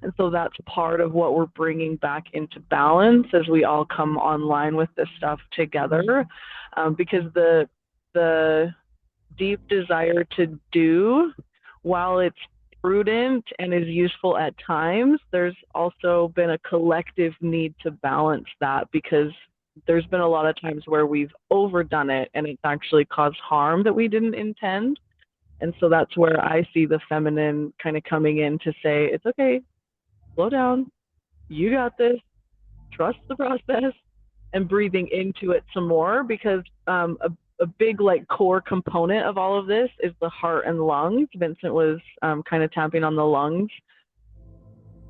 And so that's part of what we're bringing back into balance as we all come online with this stuff together, because the deep desire to do, while it's prudent and is useful at times, there's also been a collective need to balance that, because there's been a lot of times where we've overdone it and it's actually caused harm that we didn't intend. And so that's where I see the feminine kind of coming in to say, it's okay, slow down, you got this, trust the process, and breathing into it some more, because a big like core component of all of this is the heart and lungs. Vincent was kind of tapping on the lungs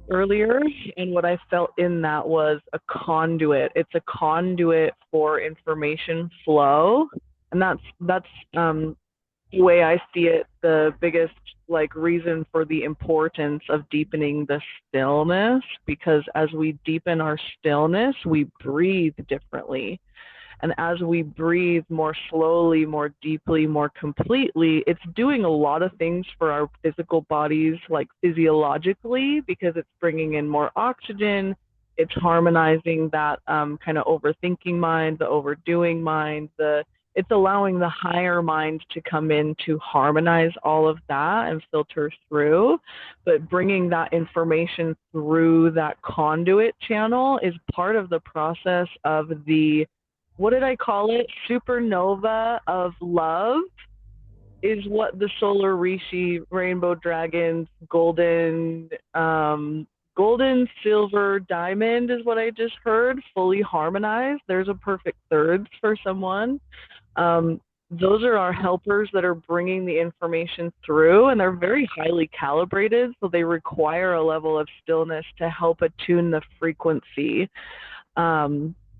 earlier, and what I felt in that was a conduit. It's a conduit for information flow, and that's the way I see it, the biggest like reason for the importance of deepening the stillness, because as we deepen our stillness, we breathe differently. And as we breathe more slowly, more deeply, more completely, it's doing a lot of things for our physical bodies, like physiologically, because it's bringing in more oxygen. It's harmonizing that kind of overthinking mind, the overdoing mind, it's allowing the higher mind to come in to harmonize all of that and filter through. But bringing that information through that conduit channel is part of the process of the, what did I call it? Supernova of love is what the solar rishi, rainbow dragons, golden, silver, diamond is what I just heard, fully harmonized. There's a perfect thirds for someone. Those are our helpers that are bringing the information through, and they're very highly calibrated, so they require a level of stillness to help attune the frequency.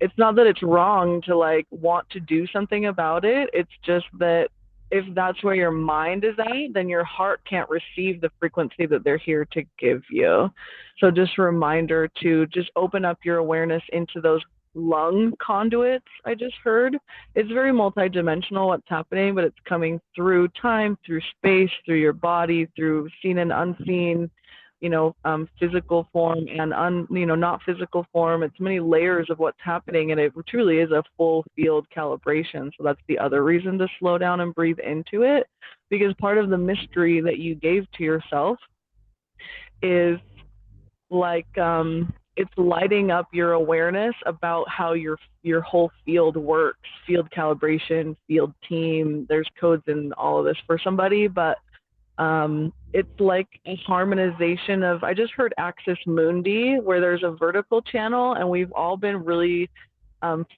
It's not that it's wrong to like want to do something about it. It's just that if that's where your mind is at, then your heart can't receive the frequency that they're here to give you. So just a reminder to just open up your awareness into those lung conduits I just heard. It's very multidimensional what's happening, but it's coming through time, through space, through your body, through seen and unseen, physical form and not physical form. It's many layers of what's happening, and it truly is a full field calibration. So that's the other reason to slow down and breathe into it, because part of the mystery that you gave to yourself is like it's lighting up your awareness about how your whole field works, field calibration, field team. There's codes in all of this for somebody, but it's like a harmonization of, I just heard Axis Mundi, where there's a vertical channel, and we've all been really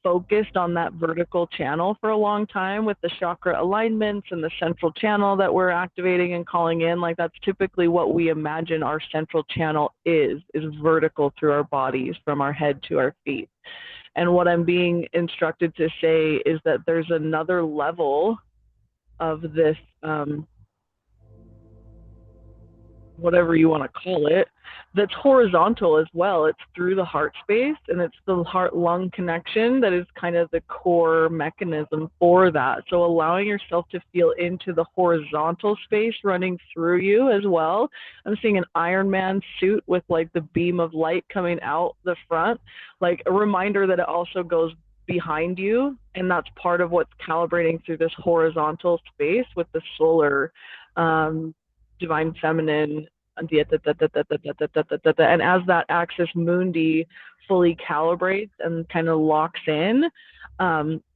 focused on that vertical channel for a long time with the chakra alignments and the central channel that we're activating and calling in. Like that's typically what we imagine our central channel is vertical through our bodies from our head to our feet. And what I'm being instructed to say is that there's another level of this whatever you want to call it, that's horizontal as well. It's through the heart space, and it's the heart-lung connection that is kind of the core mechanism for that. So allowing yourself to feel into the horizontal space running through you as well. I'm seeing an Iron Man suit with like the beam of light coming out the front, like a reminder that it also goes behind you, and that's part of what's calibrating through this horizontal space with the solar divine feminine and as that axis mundi fully calibrates and kind of locks in,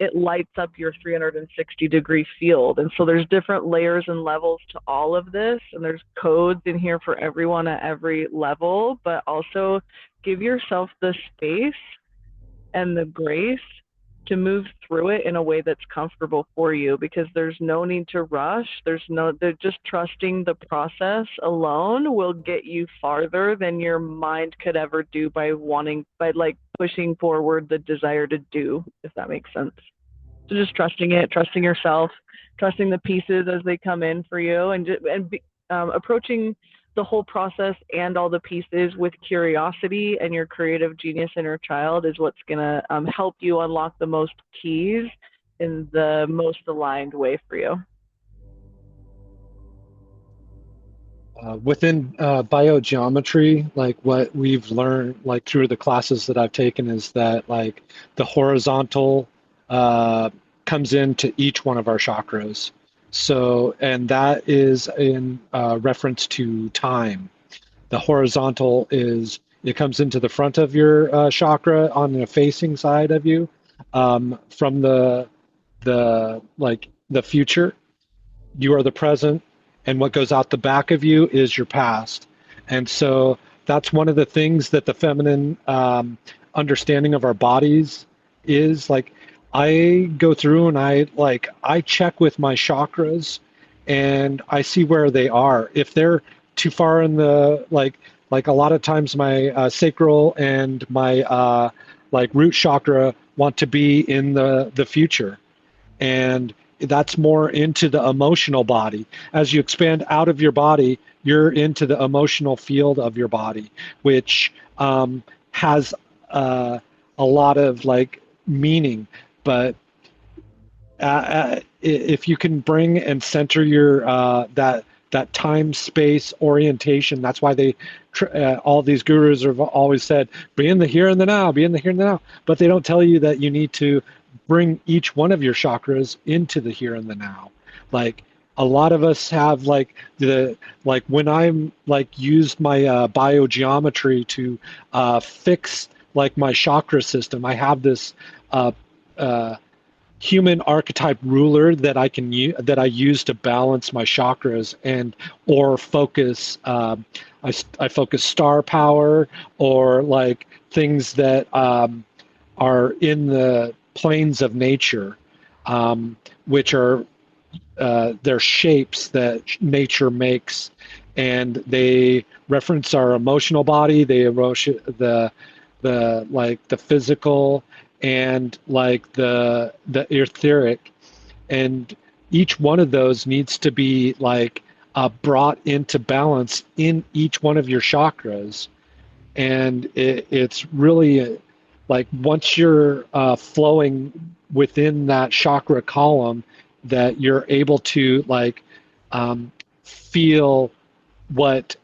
it lights up your 360-degree field. And so there's different layers and levels to all of this, and there's codes in here for everyone at every level, but also give yourself the space and the grace to move through it in a way that's comfortable for you, because there's no need to rush. They're just trusting the process alone will get you farther than your mind could ever do by like pushing forward the desire to do, if that makes sense. So just trusting it, trusting yourself, trusting the pieces as they come in for you, and approaching the whole process and all the pieces with curiosity and your creative genius inner child is what's going to help you unlock the most keys in the most aligned way for you. Within biogeometry, like what we've learned, like through the classes that I've taken, is that like the horizontal comes into each one of our chakras. So, and that is in reference to time. The horizontal it comes into the front of your chakra on the facing side of you, from the future. You are the present, and what goes out the back of you is your past. And so that's one of the things that the feminine understanding of our bodies is like. I go through and I check with my chakras, and I see where they are. If they're too far in the like a lot of times my sacral and my root chakra want to be in the future, and that's more into the emotional body. As you expand out of your body, you're into the emotional field of your body, which has a lot of like meaning. But if you can bring and center your that time space orientation, that's why they all these gurus have always said, be in the here and the now, be in the here and the now. But they don't tell you that you need to bring each one of your chakras into the here and the now. Like a lot of us have when I'm used my biogeometry to fix like my chakra system, I have this human archetype ruler that I can use, that I use to balance my chakras or focus. I focus star power or like things that are in the planes of nature, which are they're shapes that nature makes, and they reference our emotional body. They the physical and like the etheric, and each one of those needs to be brought into balance in each one of your chakras. And it's really like once you're flowing within that chakra column, that you're able to feel what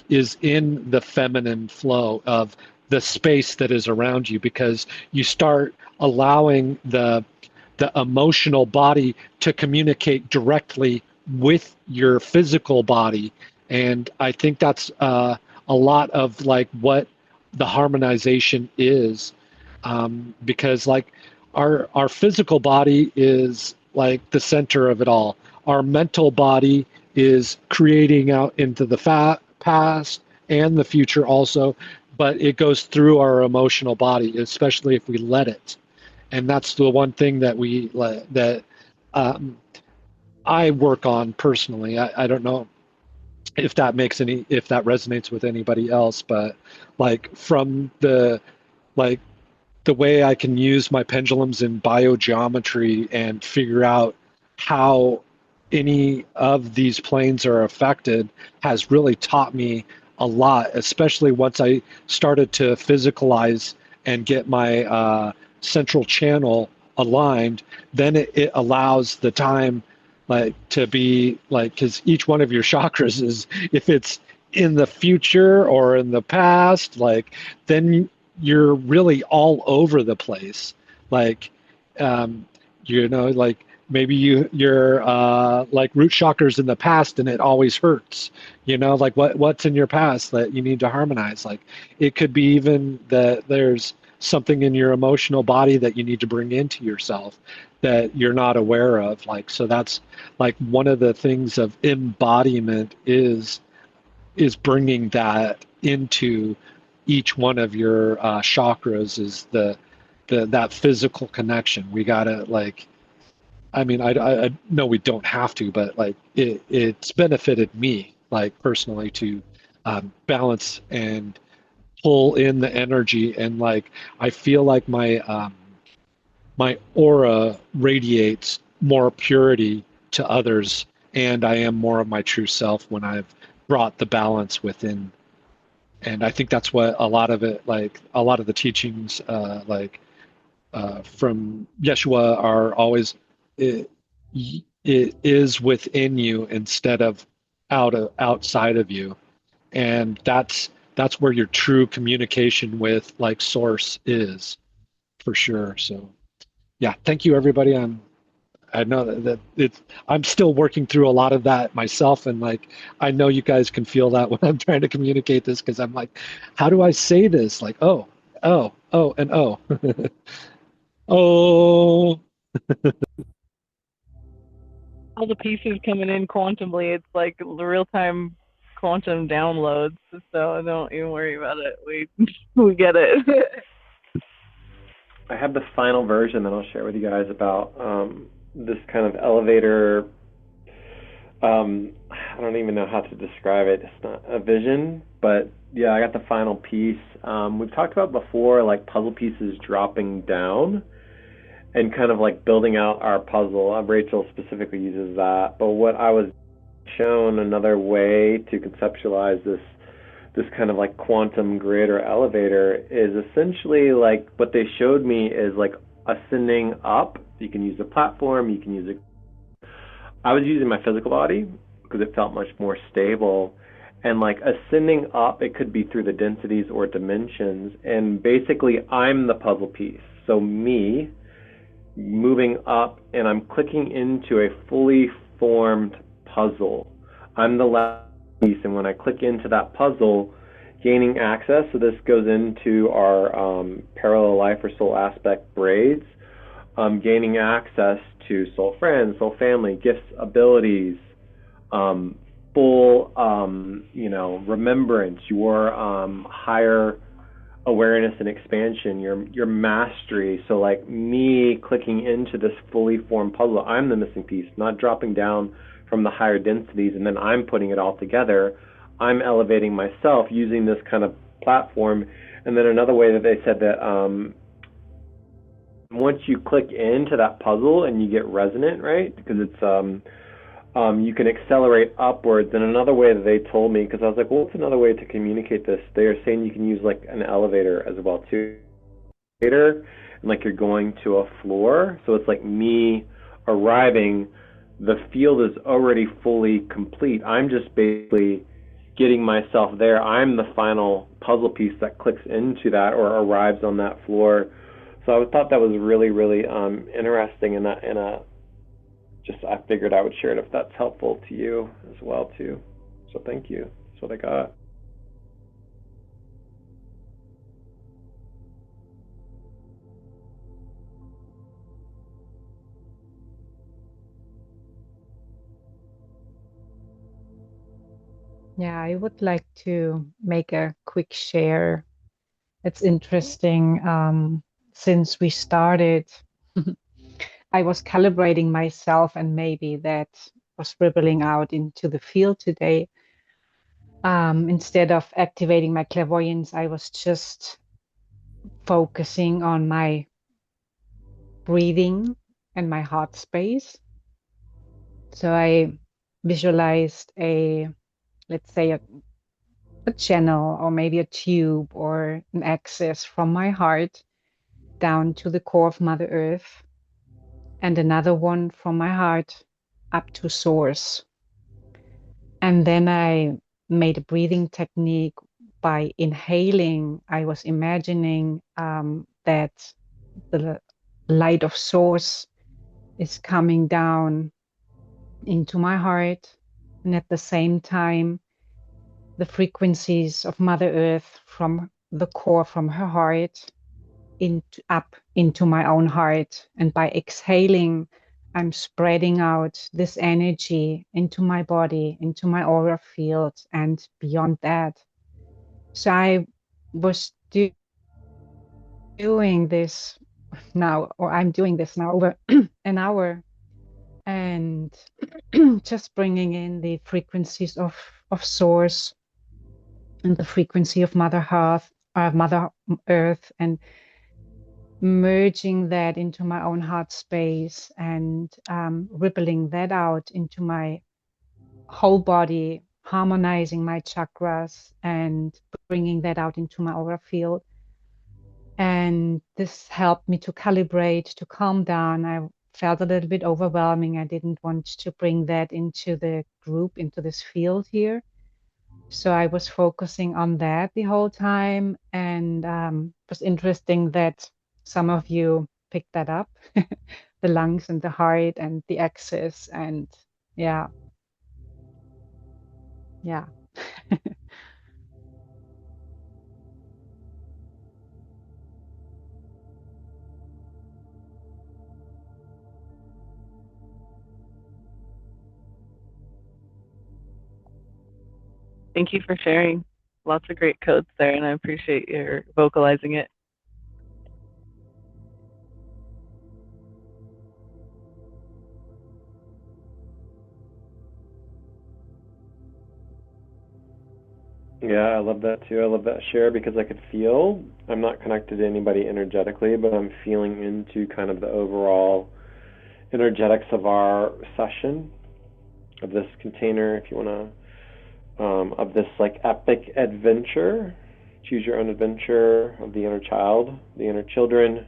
is in the feminine flow of the space that is around you, because you start allowing the emotional body to communicate directly with your physical body. And I think that's a lot of what the harmonization is, because our physical body is the center of it all. Our mental body is creating out into the past and the future also, but it goes through our emotional body, especially if we let it. And that's the one thing that I work on personally. I don't know if that resonates with anybody else, but from the way I can use my pendulums in biogeometry and figure out how any of these planes are affected has really taught me a lot, especially once I started to physicalize and get my central channel aligned. Then it allows the time to be because each one of your chakras is, if it's in the future or in the past, then you're really all over the place. maybe your like root chakras in the past and it always hurts. Like what's in your past that you need to harmonize. Like it could be even that there's something in your emotional body that you need to bring into yourself that you're not aware of. Like, so that's like one of the things of embodiment is bringing that into each one of your chakras, is the that physical connection. We gotta, like, I mean, I know we don't have to, but like it's benefited me, like personally, to balance and pull in the energy, and like I feel like my aura radiates more purity to others, and I am more of my true self when I've brought the balance within. And I think that's what a lot of it, like a lot of the teachings, from Yeshua are always, it, it is within you instead of outside of you, and that's where your true communication with like source is, for sure. So yeah, thank you everybody. I know that it's, I'm still working through a lot of that myself, and like I know you guys can feel that when I'm trying to communicate this, because I'm like, how do I say this? Like, and oh. Oh, All the pieces coming in quantumly. It's like real time quantum downloads. So don't even worry about it. We get it. I have the final version that I'll share with you guys about this kind of elevator. I don't even know how to describe it. It's not a vision, but yeah, I got the final piece. We've talked about before, like puzzle pieces dropping down and kind of like building out our puzzle. Rachel specifically uses that, but what I was shown another way to conceptualize this kind of like quantum grid or elevator is essentially like what they showed me is like ascending up. You can use the platform, you can use it. I was using my physical body because it felt much more stable, and like ascending up, it could be through the densities or dimensions, and basically I'm the puzzle piece. So me moving up, and I'm clicking into a fully formed puzzle. I'm the last piece, and when I click into that puzzle, gaining access, so this goes into our parallel life or soul aspect braids, gaining access to soul friends, soul family, gifts, abilities, full, remembrance, your higher awareness and expansion, your mastery. So like me clicking into this fully formed puzzle, I'm the missing piece, not dropping down from the higher densities and then I'm putting it all together. I'm elevating myself using this kind of platform. And then another way that they said that once you click into that puzzle and you get resonant, right? Because it's you can accelerate upwards. And another way that they told me, because I was like, well, what's another way to communicate this? They are saying you can use like an elevator as well too. And like you're going to a floor. So it's like me arriving, the field is already fully complete. I'm just basically getting myself there. I'm the final puzzle piece that clicks into that or arrives on that floor. So I thought that was really, really interesting, and I figured I would share it if that's helpful to you as well too. So thank you. That's what I got. Yeah, I would like to make a quick share. It's interesting. Since we started, I was calibrating myself, and maybe that was rippling out into the field today. Instead of activating my clairvoyance, I was just focusing on my breathing and my heart space. So I visualized let's say a channel or maybe a tube or an access from my heart down to the core of Mother Earth, and another one from my heart up to source. And then I made a breathing technique by inhaling. I was imagining that the light of source is coming down into my heart. And at the same time, the frequencies of Mother Earth from the core, from her heart, up into my own heart. And by exhaling, I'm spreading out this energy into my body, into my aura field, and beyond that. So I was doing this now, or I'm doing this now over an hour, and just bringing in the frequencies of Source and the frequency of Mother Earth, and merging that into my own heart space, and rippling that out into my whole body, harmonizing my chakras and bringing that out into my aura field. And this helped me to calibrate, to calm down. I felt a little bit overwhelming. I didn't want to bring that into the group, into this field here. So I was focusing on that the whole time. And it was interesting that some of you picked that up, the lungs and the heart and the axis. And yeah. Thank you for sharing. Lots of great codes there, and I appreciate your vocalizing it. Yeah, I love that too. I love that share because I could feel, I'm not connected to anybody energetically, but I'm feeling into kind of the overall energetics of our session, of this container, if you want to, of this like epic adventure, choose your own adventure of the inner child, the inner children.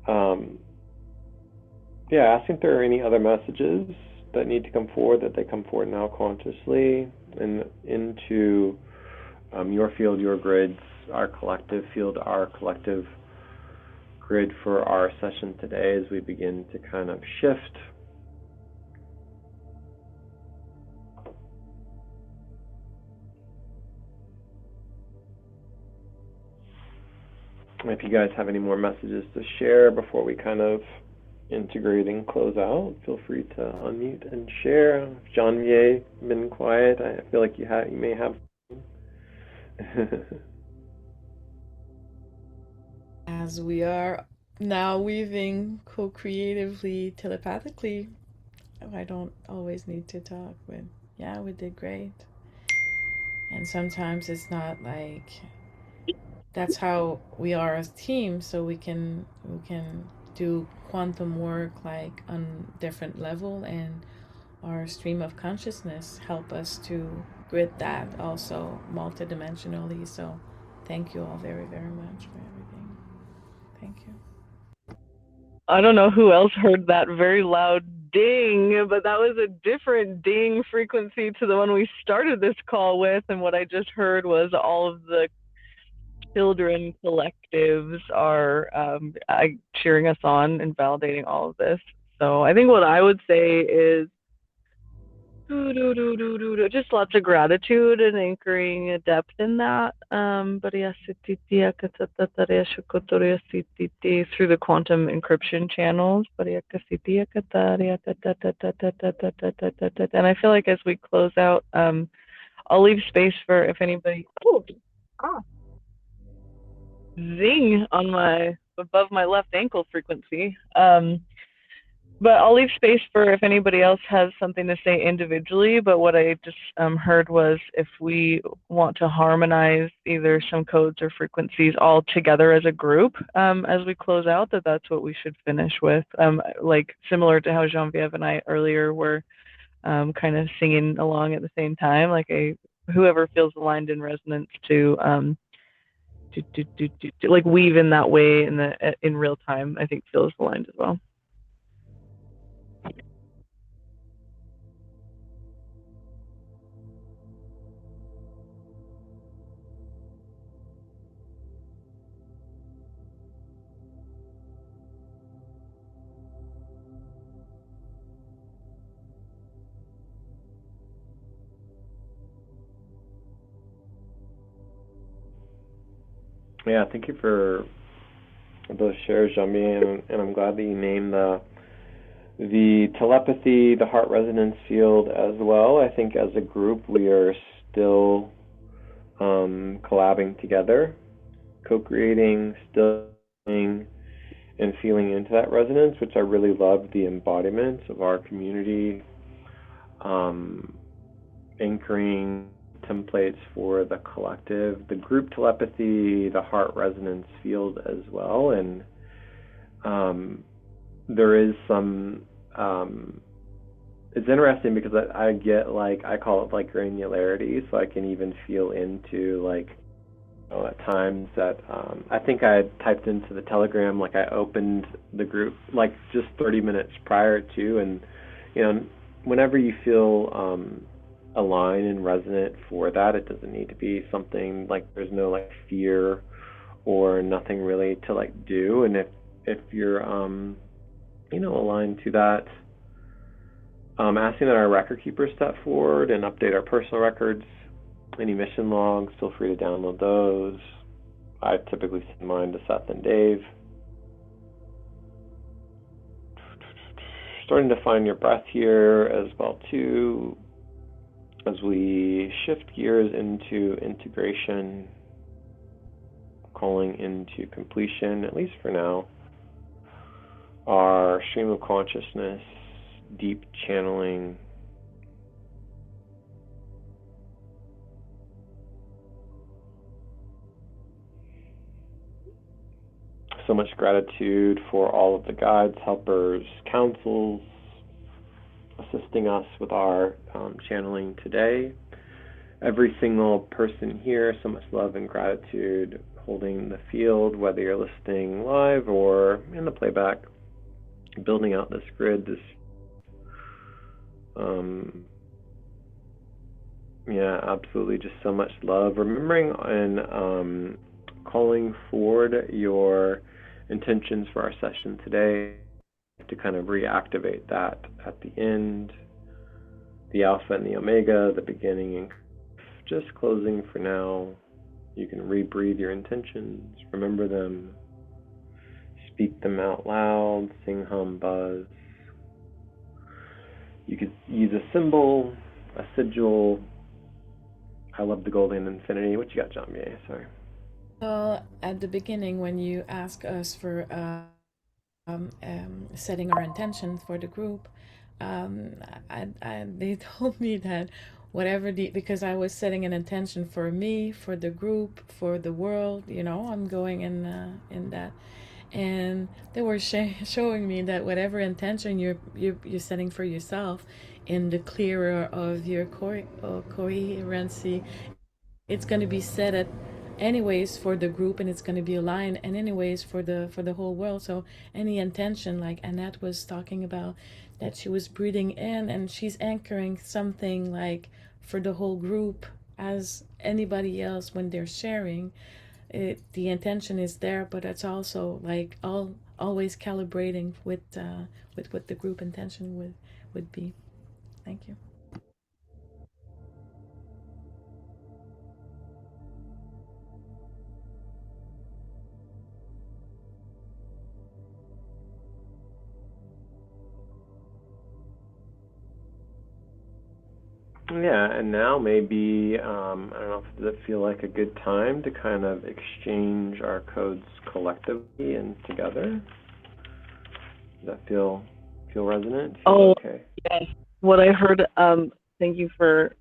Yeah, asking if there are any other messages that need to come forward, that they come forward now consciously and into your field, your grids, our collective field, our collective grid for our session today as we begin to kind of shift. If you guys have any more messages to share before we kind of integrate and close out, feel free to unmute and share. If Janvier been quiet, I feel like you may have. As we are now weaving co-creatively, telepathically, I don't always need to talk, but yeah, we did great. And sometimes it's not like that's how we are as teams, so we can do quantum work like on different level, and our stream of consciousness help us to grid that also multidimensionally. So thank you all very, very much for everything. Thank you. I don't know who else heard that very loud ding, but that was a different ding frequency to the one we started this call with. And what I just heard was all of the children collectives are cheering us on and validating all of this. So I think what I would say is just lots of gratitude and anchoring a depth in that. Through the quantum encryption channels. And I feel like as we close out, I'll leave space for if anybody. Zing on my above my left ankle frequency. But I'll leave space for if anybody else has something to say individually. But what I just heard was if we want to harmonize either some codes or frequencies all together as a group as we close out, that's what we should finish with. Like similar to how Genevieve and I earlier were kind of singing along at the same time. Like whoever feels aligned in resonance to like weave in that way in real time, I think feels aligned as well. Yeah, thank you for those shares, Jamie, and I'm glad that you named the telepathy, the heart resonance field as well. I think as a group we are still collabing together, co-creating, still and feeling into that resonance, which I really love the embodiments of our community, anchoring templates for the collective, the group telepathy, the heart resonance field as well. And there is some, it's interesting because I get like, I call it like granularity, so I can even feel into like, at times that I think I typed into the Telegram, like I opened the group like just 30 minutes prior to, and whenever you feel aligned and resonant for that, it doesn't need to be something like there's no like fear or nothing really to like do. And if you're aligned to that, asking that our record keepers step forward and update our personal records. Any mission logs, feel free to download those. I typically send mine to Seth and Dave. Starting to find your breath here as well too, as we shift gears into integration, calling into completion, at least for now, our stream of consciousness, deep channeling, so much gratitude for all of the guides, helpers, counsels, assisting us with our channeling today. Every single person here, so much love and gratitude holding the field, whether you're listening live or in the playback, building out this grid, this absolutely just so much love. Remembering and calling forward your intentions for our session today to kind of reactivate that at the end, the alpha and the omega, the beginning and just closing for now. You can rebreathe your intentions, remember them, speak them out loud, sing, hum, buzz. You could use a symbol, a sigil. I love the golden infinity. What you got, John? Yeah, sorry. Well, at the beginning, when you ask us for setting our intention for the group, they told me that because I was setting an intention for me, for the group, for the world, I'm going in that, and they were showing me that whatever intention you're setting for yourself, in the clearer of your coherency, it's going to be set at anyways for the group, and it's going to be aligned and anyways for the whole world. So any intention, like Annette was talking about, that she was breathing in and she's anchoring something like for the whole group, as anybody else when they're sharing it, the intention is there, but it's also like always calibrating with what the group intention would be. Thank you. Yeah, and now maybe, I don't know, does it feel like a good time to kind of exchange our codes collectively and together? Does that feel resonant? Okay. Yes. What I heard, thank you for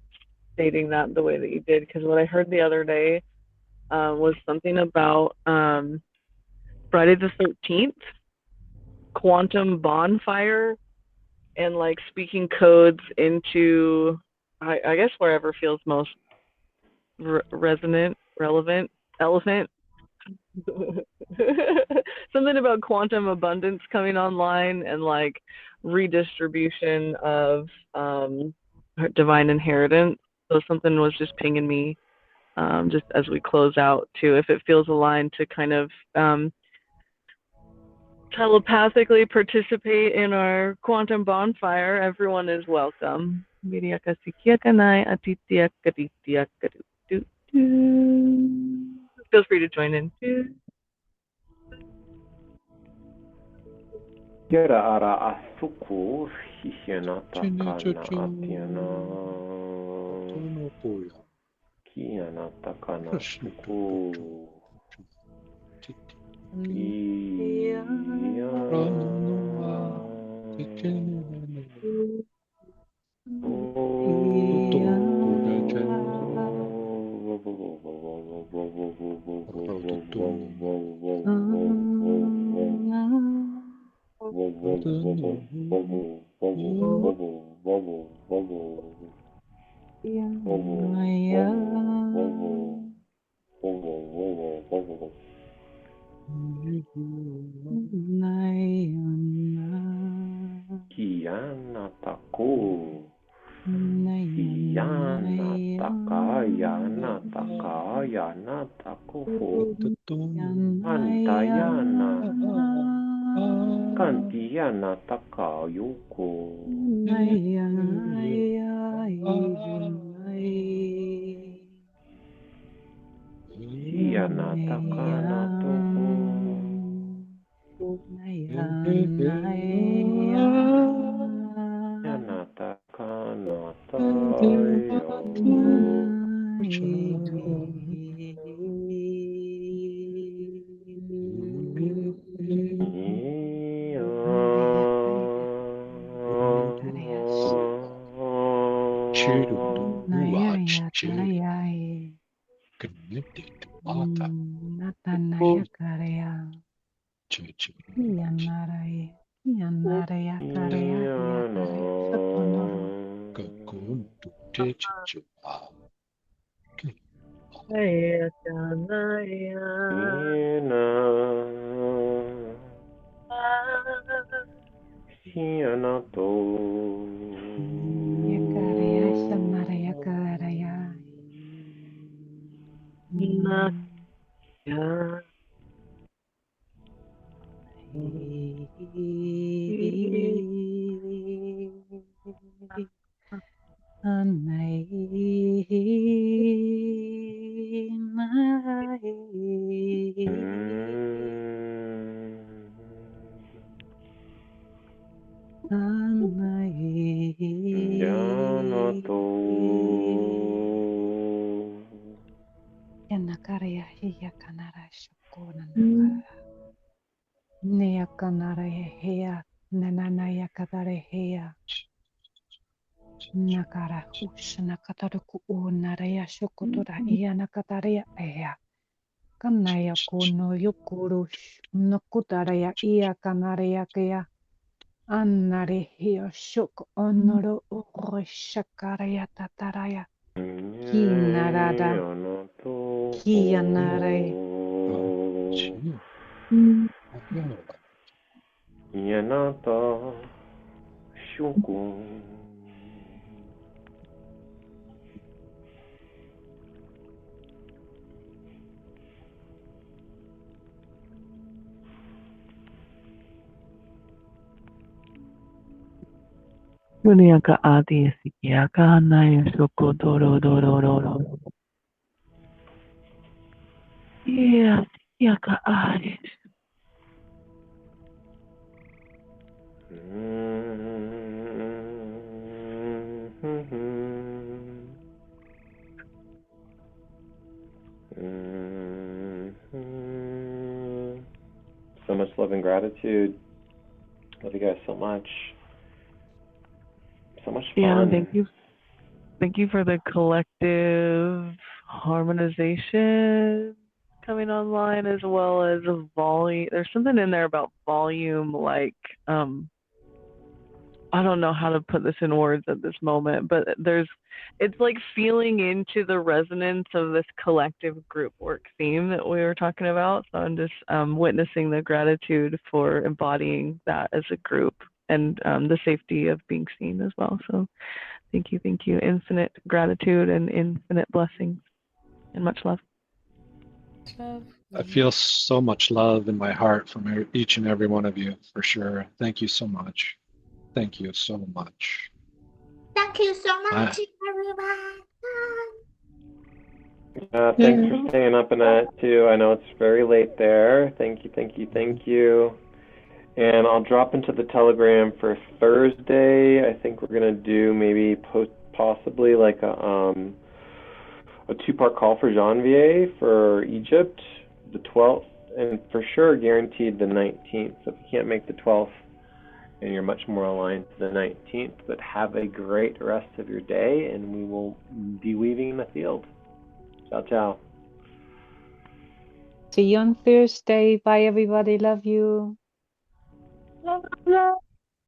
stating that the way that you did, because what I heard the other day was something about Friday the 13th, quantum bonfire, and like speaking codes into, I guess, wherever feels most resonant, relevant, elephant. Something about quantum abundance coming online and like redistribution of divine inheritance. So something was just pinging me just as we close out too, if it feels aligned to kind of telepathically participate in our quantum bonfire. Everyone is welcome. Feel free to join in too. Yara ara asuku hishianata kana atiana. Kianata kana suku. Kantiana takayuko. Hiana takana toko. Hiana takana tayo. Nakara ushna kataruku unaraya shokotora iya nakataria ea. Kanaya kono yokurush nokutaraya iya kanaraya kaya. Annare hiyo shok onoro uroshakaraya tataraya. Kinarada. Kianare. Yanata shuku. Uniaka adi sikiaka naya soko doro doro doro. Yeah, sikiaka adi. So much love and gratitude. Love you guys so much. So much fun. Yeah, thank you. Thank you for the collective harmonization coming online, as well as a volume. There's something in there about volume, like I don't know how to put this in words at this moment, but it's like feeling into the resonance of this collective group work theme that we were talking about. So I'm just witnessing the gratitude for embodying that as a group, and the safety of being seen as well. So thank you. Infinite gratitude and infinite blessings, and much love. Love. I feel so much love in my heart from each and every one of you, for sure. Thank you so much. Thank you so much. Thank you so much, everyone. Thanks Yeah. for staying up in that too. I know it's very late there. Thank you, thank you, thank you. And I'll drop into the Telegram for Thursday. I think we're gonna do maybe possibly like a two-part call for Janvier for Egypt, the 12th, and for sure guaranteed the 19th. So if you can't make the 12th, and you're much more aligned to the 19th, but have a great rest of your day, and we will be weaving the field. Ciao, ciao. See you on Thursday. Bye, everybody. Love you. Love, love.